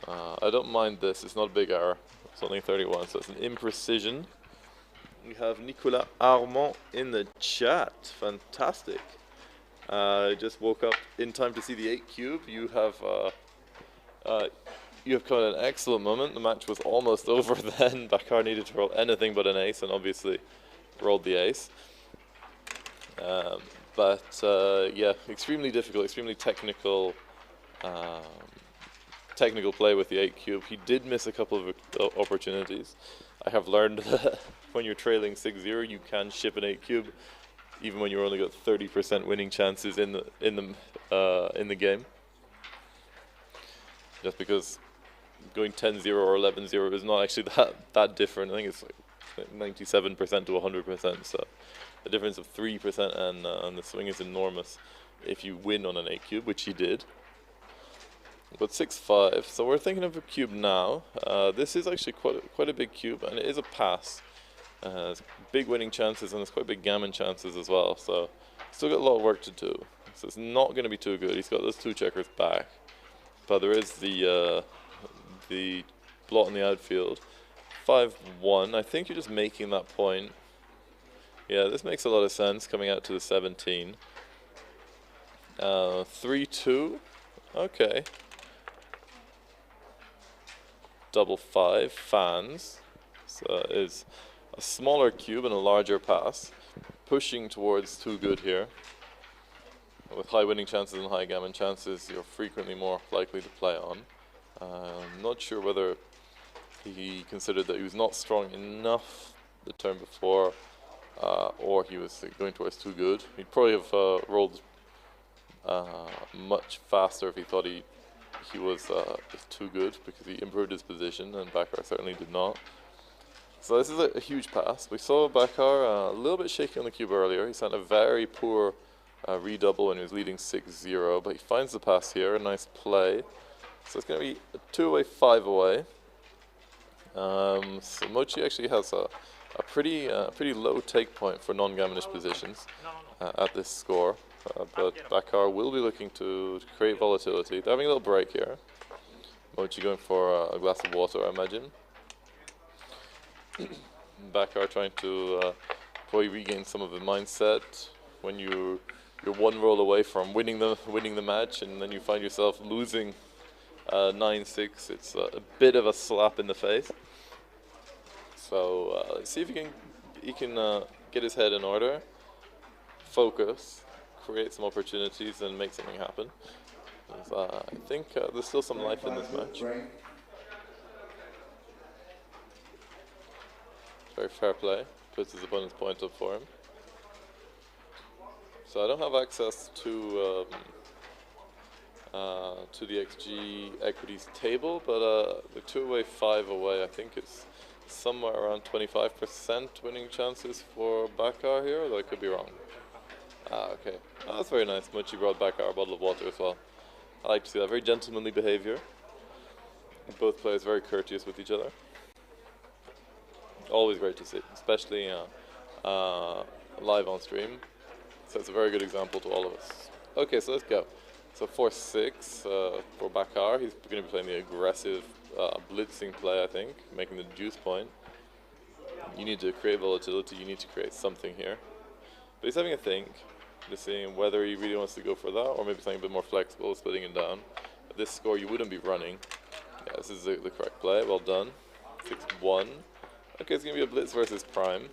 I don't mind this. It's not a big error. It's only 31, so it's an imprecision. We have Nicolas Armand in the chat. Fantastic. Just woke up in time to see the 8 cube. You have come at an excellent moment. The match was almost over then. Backgar needed to roll anything but an ace, and obviously rolled the ace. Yeah, extremely difficult, extremely technical play with the 8 cube. He did miss a couple of opportunities. I have learned that when you're trailing 6-0, you can ship an 8 cube, even when you're only got 30% winning chances in the game. Just because going 10-0 or 11-0 is not actually that different. I think it's like 97% to 100%. So the difference of 3% and the swing is enormous if you win on an 8 cube, which he did. But 6-5. So we're thinking of a cube now. This is actually quite a big cube, and it is a pass. It's big winning chances, and it's quite big gammon chances as well. So still got a lot of work to do. So it's not going to be too good. He's got those 2 checkers back, but there is the blot in the outfield. 5-1. I think you're just making that point. Yeah, this makes a lot of sense coming out to the 17. 3-2. Okay. Double 5 fans. So is a smaller cube and a larger pass, pushing towards 2 good here. With high winning chances and high gammon chances, you're frequently more likely to play on. I'm not sure whether he considered that he was not strong enough the turn before, or he was going towards 2 good. He'd probably have rolled much faster if he thought he he was too good because he improved his position, and Backgammon certainly did not. So this is a huge pass. We saw Backgammon a little bit shaky on the cube earlier. He sent a very poor redouble when he was leading 6-0, but he finds the pass here, a nice play. So it's going to be a 2-away, 5-away. So Mochy actually has a pretty low take point for non-gammonish positions at this score, but Backgammon will be looking to create volatility. They're having a little break here. Mochy going for a glass of water, I imagine. Backgammon trying to probably regain some of the mindset when you're one roll away from winning the match, and then you find yourself losing 9-6. It's a bit of a slap in the face. So let's see if he can get his head in order, focus, create some opportunities, and make something happen. I think there's still some life in this match. Very fair play, puts his opponent's point up for him. So I don't have access to the XG equities table, but the 2-away, 5-away, I think it's somewhere around 25% winning chances for Backgammon here, although I could be wrong. Okay. That's very nice. Mochy brought Backgammon a bottle of water as well. I like to see that. Very gentlemanly behavior. Both players very courteous with each other. Always great to see, especially live on stream. So it's a very good example to all of us. Okay, so let's go. So 4-6 for Backgammon. He's going to be playing the aggressive blitzing play, I think, making the juice point. You need to create volatility, you need to create something here. But he's having a think, just seeing whether he really wants to go for that, or maybe something a bit more flexible, splitting it down. At this score, you wouldn't be running. Yeah, this is the correct play, well done. 6-1. Okay, it's going to be a blitz versus prime.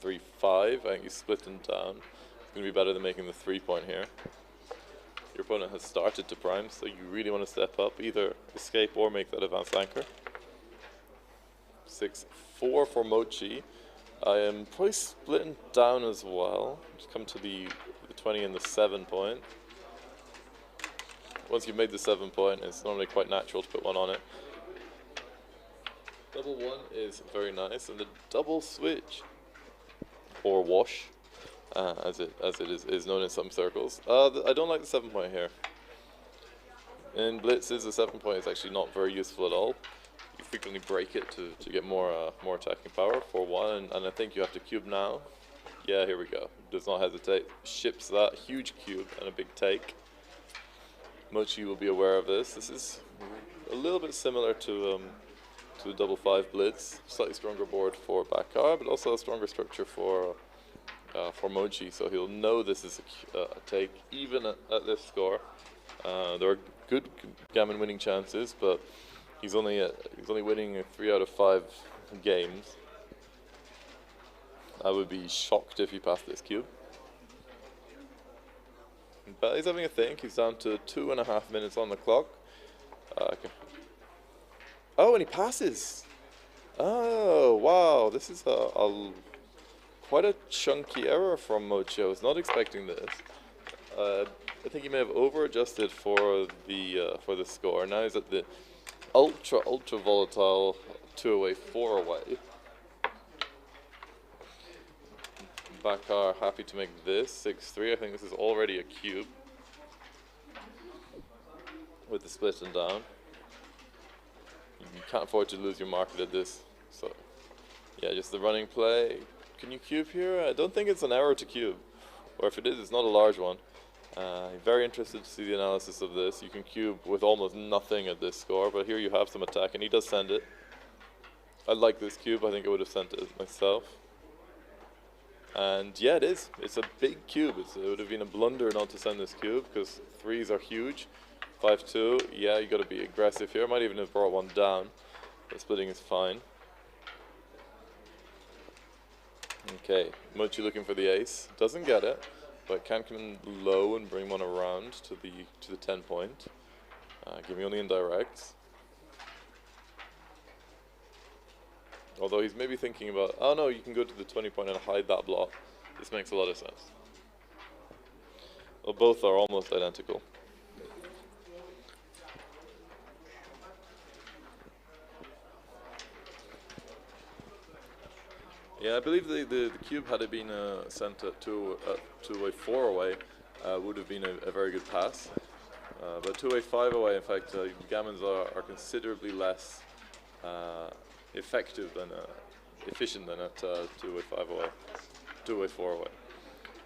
3-5, I think he's splitting down. It's going to be better than making the 3-point here. Your opponent has started to prime, so you really want to step up, either escape or make that advanced anchor. 6-4 for Mochy. I am probably splitting down as well. Just come to the 20 and the 7-point. Once you've made the 7-point, it's normally quite natural to put one on it. Double 1 is very nice, and the double switch, or wash, as it is known in some circles. I don't like the 7-point here. In blitzes, the 7-point is actually not very useful at all. You frequently break it to get more attacking power. 4-1, and I think you have to cube now. Yeah, here we go. Does not hesitate. Ships that huge cube and a big take. Mochy will be aware of this. This is a little bit similar to the double 5 blitz. Slightly stronger board for Backgammon, but also a stronger structure for Mochy, so he'll know this is a take even at this score. There are good gammon winning chances, but he's only winning 3 out of 5 games. I would be shocked if he passed this cube. But he's having a think. He's down to 2.5 minutes on the clock. Okay. Oh, and he passes. Oh, wow! This is quite a chunky error from Mochy. I was not expecting this. I think he may have over-adjusted for the score. Now he's at the ultra volatile 2-away, 4-away. Backgammon happy to make this 6-3. I think this is already a cube with the split and down. You can't afford to lose your market at this. So yeah, just the running play. Can you cube here? I don't think it's an error to cube, or if it is, it's not a large one. Very interested to see the analysis of this. You can cube with almost nothing at this score, but here you have some attack, and he does send it. I like this cube. I think I would have sent it myself. And yeah, it is. It's a big cube. It would have been a blunder not to send this cube, because 3s are huge. 5-2, yeah, you got to be aggressive here. Might even have brought one down, but splitting is fine. Okay, Mochy looking for the ace. Doesn't get it, but can come in low and bring one around to the 10-point. Give me only indirects. Although he's maybe thinking about, oh no, you can go to the 20-point and hide that block. This makes a lot of sense. Well, both are almost identical. Yeah, I believe the cube, had it been sent to a 4 away, would have been a very good pass. But to a 5 away, in fact, gammons are considerably less effective than efficient than at 2 a 5 away, 2 a 4 away.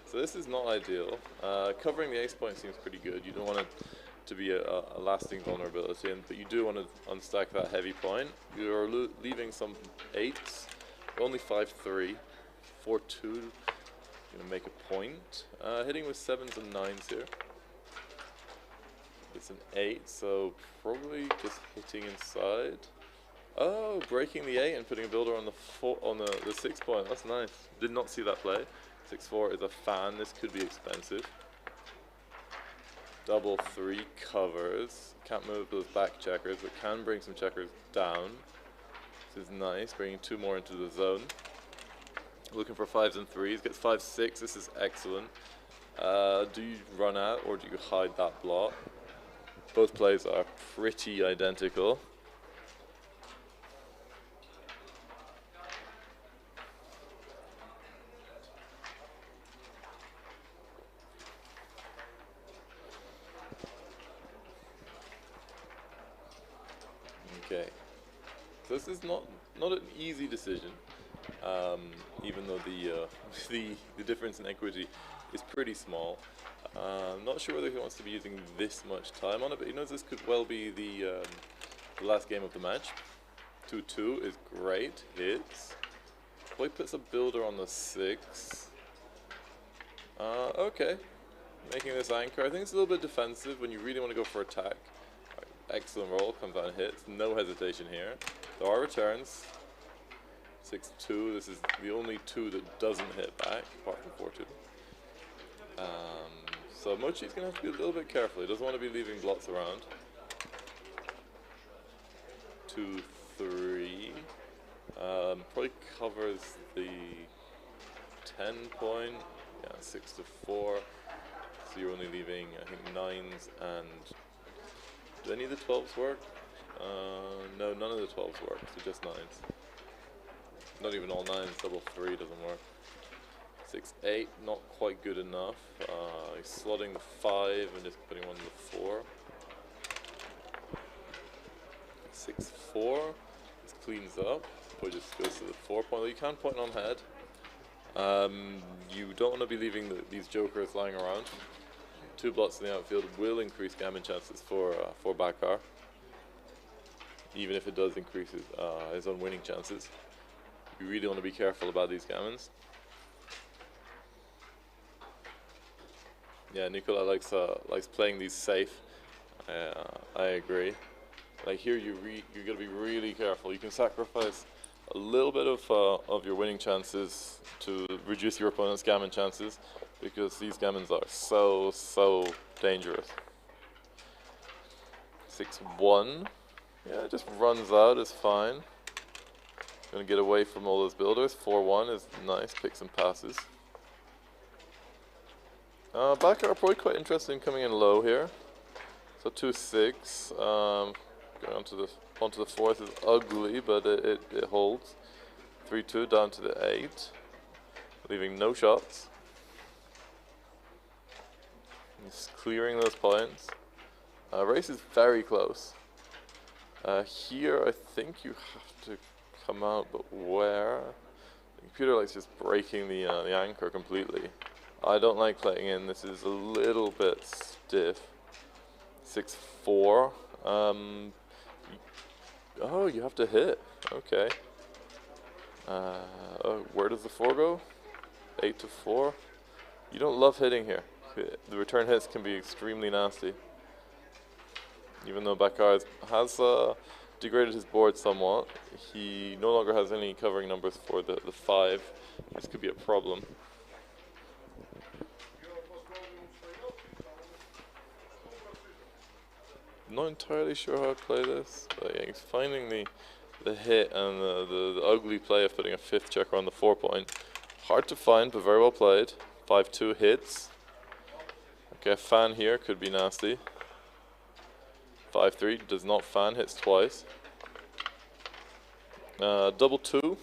So this is not ideal. Covering the ace point seems pretty good. You don't want it to be a lasting vulnerability, but you do want to unstack that heavy point. You're leaving some 8s, only 5-3, 4-2. Gonna make a point. Hitting with 7s and 9s here. It's an 8, so probably just hitting inside. Oh, breaking the 8 and putting a builder on the 6 point. That's nice. Did not see that play. 6-4 is a fan. This could be expensive. Double 3 covers. Can't move those back checkers, but can bring some checkers down. This is nice. Bringing 2 more into the zone. Looking for 5s and 3s. Gets 5-6. This is excellent. Do you run out or do you hide that block? Both plays are pretty identical. Okay, so this is not an easy decision, even though the difference in equity is pretty small. I'm not sure whether he wants to be using this much time on it, but he knows this could well be the last game of the match. 2-2 is great, hits. Boy puts a builder on the 6. Okay, making this anchor. I think it's a little bit defensive when you really want to go for attack. Excellent roll, comes out and hits. No hesitation here. There are returns. 6-2, this is the only 2 that doesn't hit back, apart from 4-2. So Mochy's going to have to be a little bit careful. He doesn't want to be leaving blots around. 2-3. Probably covers the 10 point. Yeah, 6-4. So you're only leaving, I think, 9s and... Do any of the 12s work? No, none of the 12s work, so just 9s. Not even all 9s, double 3 doesn't work. 6-8, not quite good enough. He's slotting the 5 and just putting one in the 4. 6-4, this cleans up. Boy just goes to the 4 point. You can point on head. You don't want to be leaving these jokers lying around. 2 blots in the outfield will increase gammon chances for Backgammon, even if it does increase his own winning chances. You really want to be careful about these gammons. Yeah, Nicola likes playing these safe. I agree. Like here, you got to be really careful. You can sacrifice a little bit of your winning chances to reduce your opponent's gammon chances, because these gammons are so dangerous. 6-1. Yeah, it just runs out, it's fine. Gonna get away from all those builders. 4-1 is nice, picks and passes. Backgammon are probably quite interested in coming in low here. So 2-6. Going onto the 4th is ugly, but it holds. 3-2 down to the 8, leaving no shots. He's clearing those points. Race is very close. Here, I think you have to come out, but where? The computer likes just breaking the anchor completely. I don't like playing in. This is a little bit stiff. 6-4. Oh, you have to hit. Okay. Where does the 4 go? 8-4. You don't love hitting here. The return hits can be extremely nasty. Even though Backgammon has degraded his board somewhat, he no longer has any covering numbers for the 5. This could be a problem. I'm not entirely sure how to play this, but yeah, he's finding the hit and the ugly play of putting a 5th checker on the 4 point. Hard to find, but very well played. 5-2 hits. Okay, fan here could be nasty. 5-3 does not fan, hits twice. Double 2.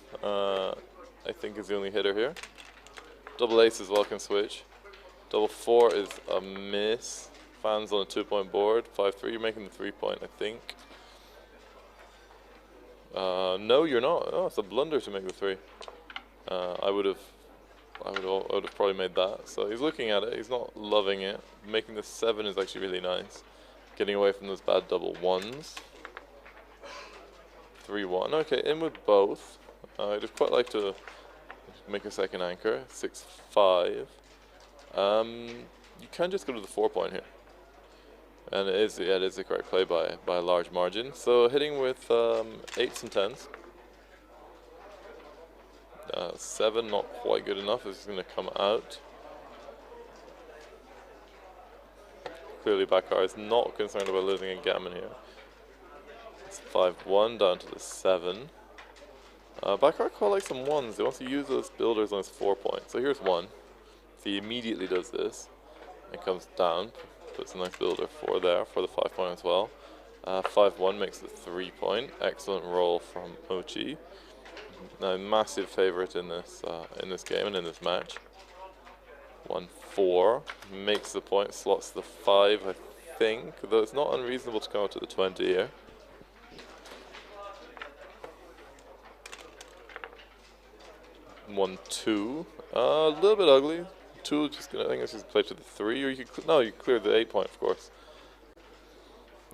I think, is the only hitter here. Double ace as well can switch. Double 4 is a miss. Fans on a 2-point board. 5-3, you're making the 3-point, I think. No, you're not. Oh, it's a blunder to make the 3. I would have probably made that. So he's looking at it. He's not loving it. Making the 7 is actually really nice. Getting away from those bad double 1s. 3-1. Okay, in with both. I'd just quite like to make a second anchor. 6-5. You can just go to the 4-point here. And it is the correct play by a large margin. So hitting with 8s and 10s. 7 not quite good enough. This is going to come out. Clearly Backgammon is not concerned about losing a gammon here. It's 5-1 down to the 7. Backgammon quite likes some 1s. He wants to use those builders on his 4-point. So here's 1. So he immediately does this. And comes down. Puts a nice builder 4 there for the 5-point as well. 5-1 makes the 3-point. Excellent roll from Mochy. Now, massive favorite in this game and in this match. 1-4 makes the point, slots the 5, I think, though it's not unreasonable to come up to the 20 here. One, 2, a little bit ugly. 2, I think it's just play to the 3, or you could you clear the 8-point, of course.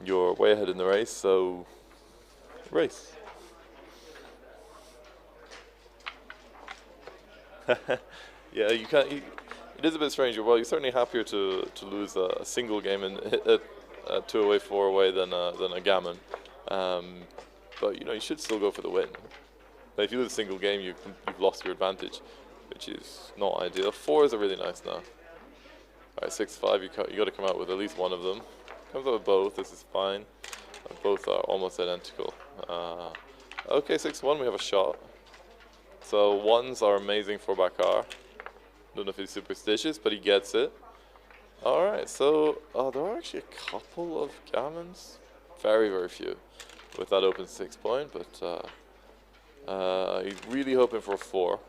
You're way ahead in the race, so race. Yeah, you can't. It is a bit strange. Well, you're certainly happier to lose a single game and hit a 2 away, 4 away than a gammon. But you should still go for the win. But if you lose a single game, you've lost your advantage, which is not ideal. 4s are really nice now. Alright, 6-5. You got to come out with at least one of them. Comes out with both. This is fine. Both are almost identical. Okay, 6-1. We have a shot. So 1s are amazing for Backgammon. Don't know if he's superstitious, but he gets it. Alright, so there are actually a couple of gammons. Very, very few. With that open 6-point, but he's really hoping for a 4.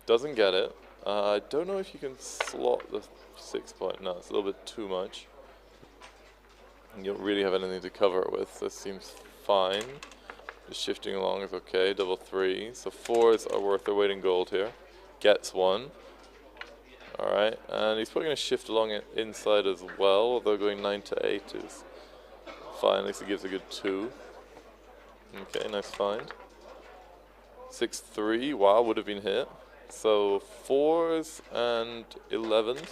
Doesn't get it. I don't know if you can slot the 6-point. No, it's a little bit too much. You don't really have anything to cover it with. This seems fine. Just shifting along is okay. Double 3. So 4s are worth their weight in gold here. Gets 1. Alright, and he's probably going to shift along it inside as well, although going 9 to 8 is fine. At least he gives a good 2. Okay, nice find. 6-3, wow, would have been hit. So 4s and 11s.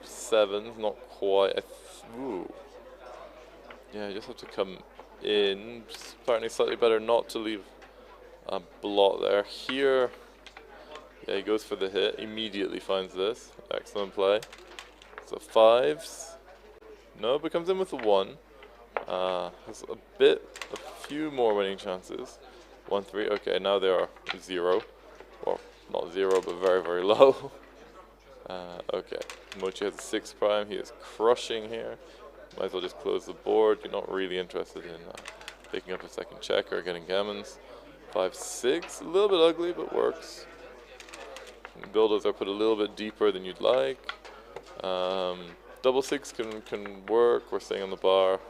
7s, not quite. Ooh. Yeah, you just have to come in. Apparently slightly better not to leave a blot there. Here, yeah, he goes for the hit. Immediately finds this. Excellent play. So 5s. No, but comes in with the 1. Has a few more winning chances. 1-3. Okay, now they are 0. Well, not 0, but very, very low. Okay, Mochy has a 6 prime. He is crushing here. Might as well just close the board. You're not really interested in picking up a second check or getting gammons. 5-6, a little bit ugly, but works. Builders are put a little bit deeper than you'd like. Double 6 can work. We're staying on the bar.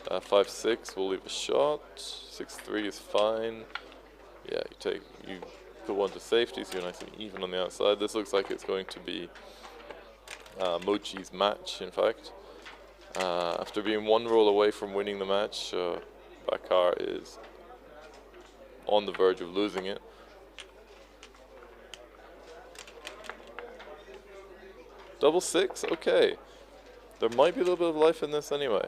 5-6, we'll leave a shot. 6-3 is fine. Yeah, you put 1 to safety, so you're nice and even on the outside. This looks like it's going to be Mochy's match, in fact. After being 1 roll away from winning the match, Backgammon is on the verge of losing it. Double 6, okay. There might be a little bit of life in this anyway.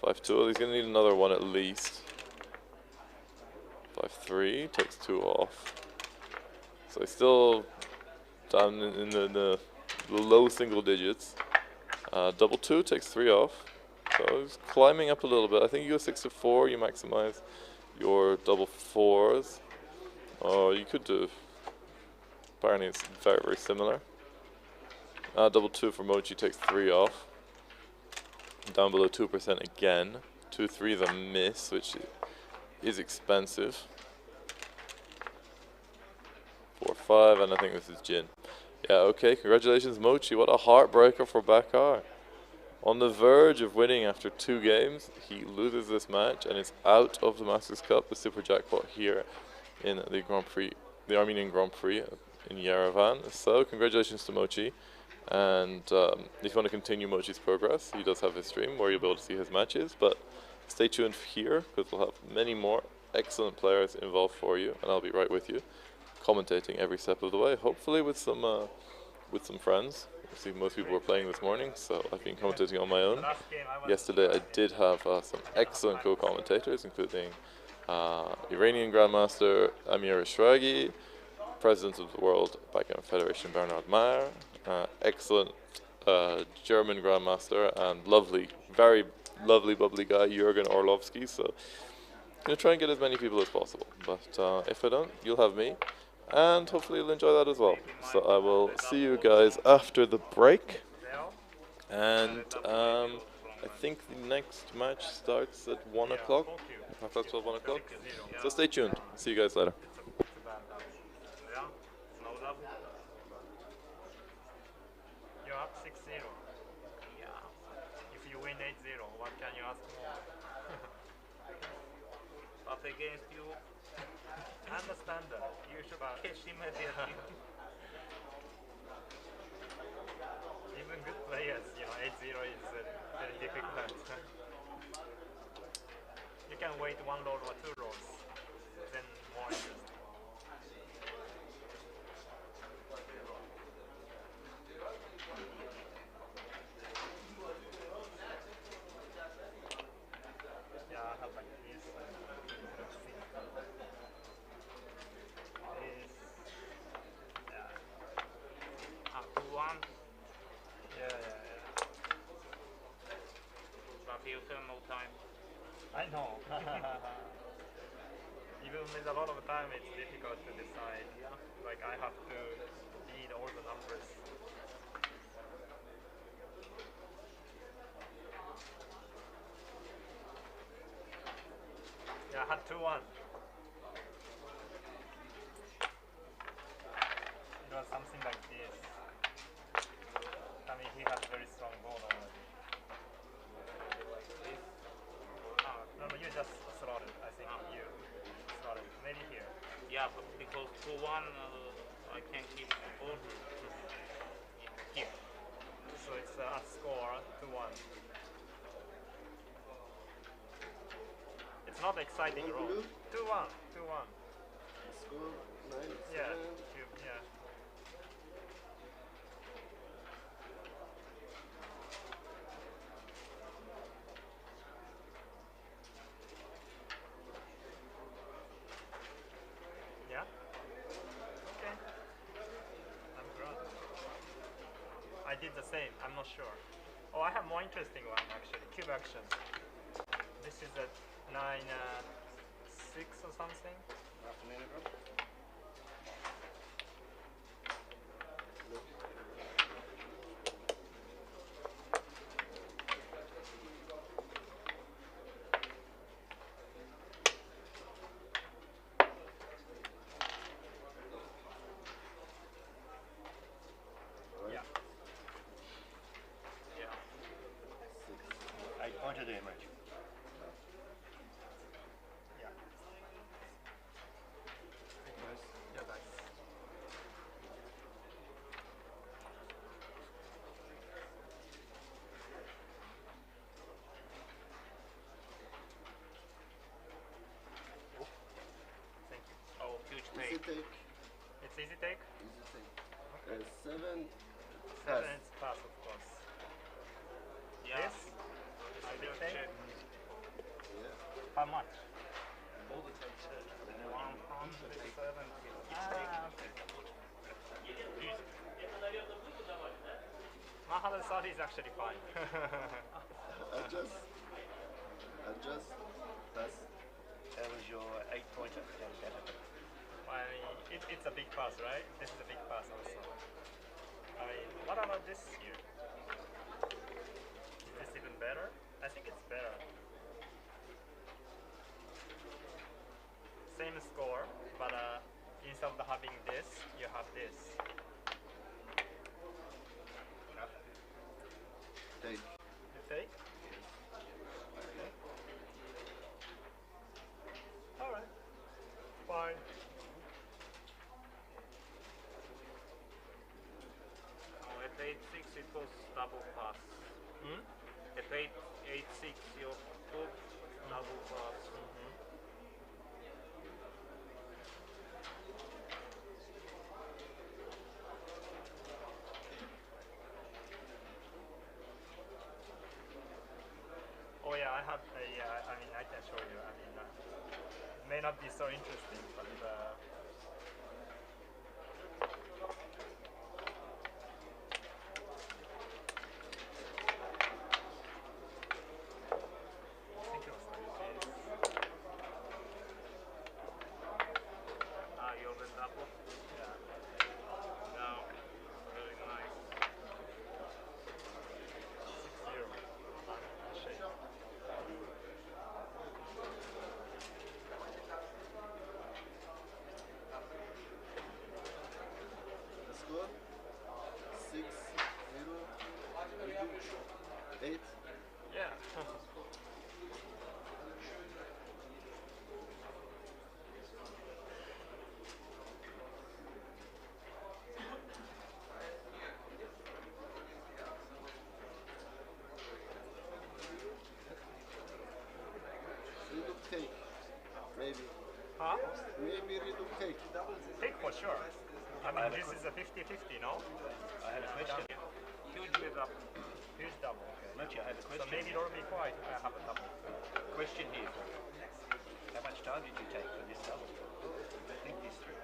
5-2, he's going to need another one at least. 5-3, takes 2 off. So he's still down in the low single digits. Double 2 takes 3 off. So he's climbing up a little bit. I think you go 6-4, you maximize your double 4s. Or you could do, apparently it's very, very similar. Double 2 for Mochy takes 3 off. Down below 2% again. 2-3 is a miss, which is expensive. 4-5, and I think this is Jin. Yeah, okay, congratulations Mochy, what a heartbreaker for Bakar. On the verge of winning after 2 games, he loses this match and is out of the Masters Cup, the Super Jackpot here in the Grand Prix, the Armenian Grand Prix in Yerevan. So congratulations to Mochy, and if you want to continue Mochy's progress, he does have his stream where you'll be able to see his matches, but stay tuned here because we'll have many more excellent players involved for you, and I'll be right with you, commentating every step of the way, hopefully with some friends. See, most people were playing this morning, so I've been commentating on my own. Yesterday I did have some excellent co-commentators, including Iranian Grandmaster Amir Shragi, President of the World Backgammon Federation Bernard Mayer, excellent German Grandmaster, and lovely, very lovely, bubbly guy Jürgen Orlovsky. So I'm going to try and get as many people as possible, but if I don't, you'll have me. And hopefully you'll enjoy that as well. So I will see you guys after the break. And I think the next match starts at 1 o'clock. Half past 12, 1 o'clock. So stay tuned. See you guys later. You're up 6-0. Yeah. If you win 8-0, what can you ask more? But against you, I understand that. You should catch immediately. Even good players, 8-0 is very difficult. You can wait 1 roll or 2 rolls, then more interesting. Yeah, I have like this. Up to 1, Yeah. but you have no time. I know. Even with a lot of time, it's difficult to decide. Yeah. Like I have to read all the numbers. Yeah, I had 2-1. It was something like this. I mean, he has very strong ball already. No, you just slotted. I think you slotted. Maybe here. Yeah, but because 2-1, I can keep all. Keep. So it's a score 2-1. It's not exciting roll. 2-1. 2-1. Score 9, Yeah. 7. Yeah. Yeah? Okay. I'm glad. I did the same. I'm not sure. Oh, I have more interesting one actually. Cube action. This is a 9-6 or something. Half a minute ago. Yeah. Yeah. 6. I pointed the image. Yeah. Yeah, nice. Thank you. Oh, huge Easy take. take. It's easy take? Easy take. Okay. 7. Seven Pass. is pass, of course. Yeah. This? I big take? Check. Yeah. How much? 170. Ah, okay. 130 is actually fine. Adjust. Pass. That was your 8-pointer. It's a big pass, right? This is a big pass also. What about this here? Is this even better? I think it's better. Same score, but instead of having this, you have this. Take. You take? Alright. Fine. Now at 8-6 it was double pass. Hmm? At 8-6 your foot double pass. Oh yeah, I have. Yeah, I mean, I can show you. I mean, it may not be so interesting, but I think it was like this. Ah, you're the double. Yeah. Now, very nice. 6-0. Shake. The score? 6, 0, 8. Yeah. Redo take. Maybe. Huh? Maybe redo take. Take for sure. I mean, this is a 50-50, no? I had a question. Huge bit up. Huge double. Okay. Mochy, I had a So question. maybe it'll be quiet if I have a double. Question here for you. How much time did you take for this double? To think this through.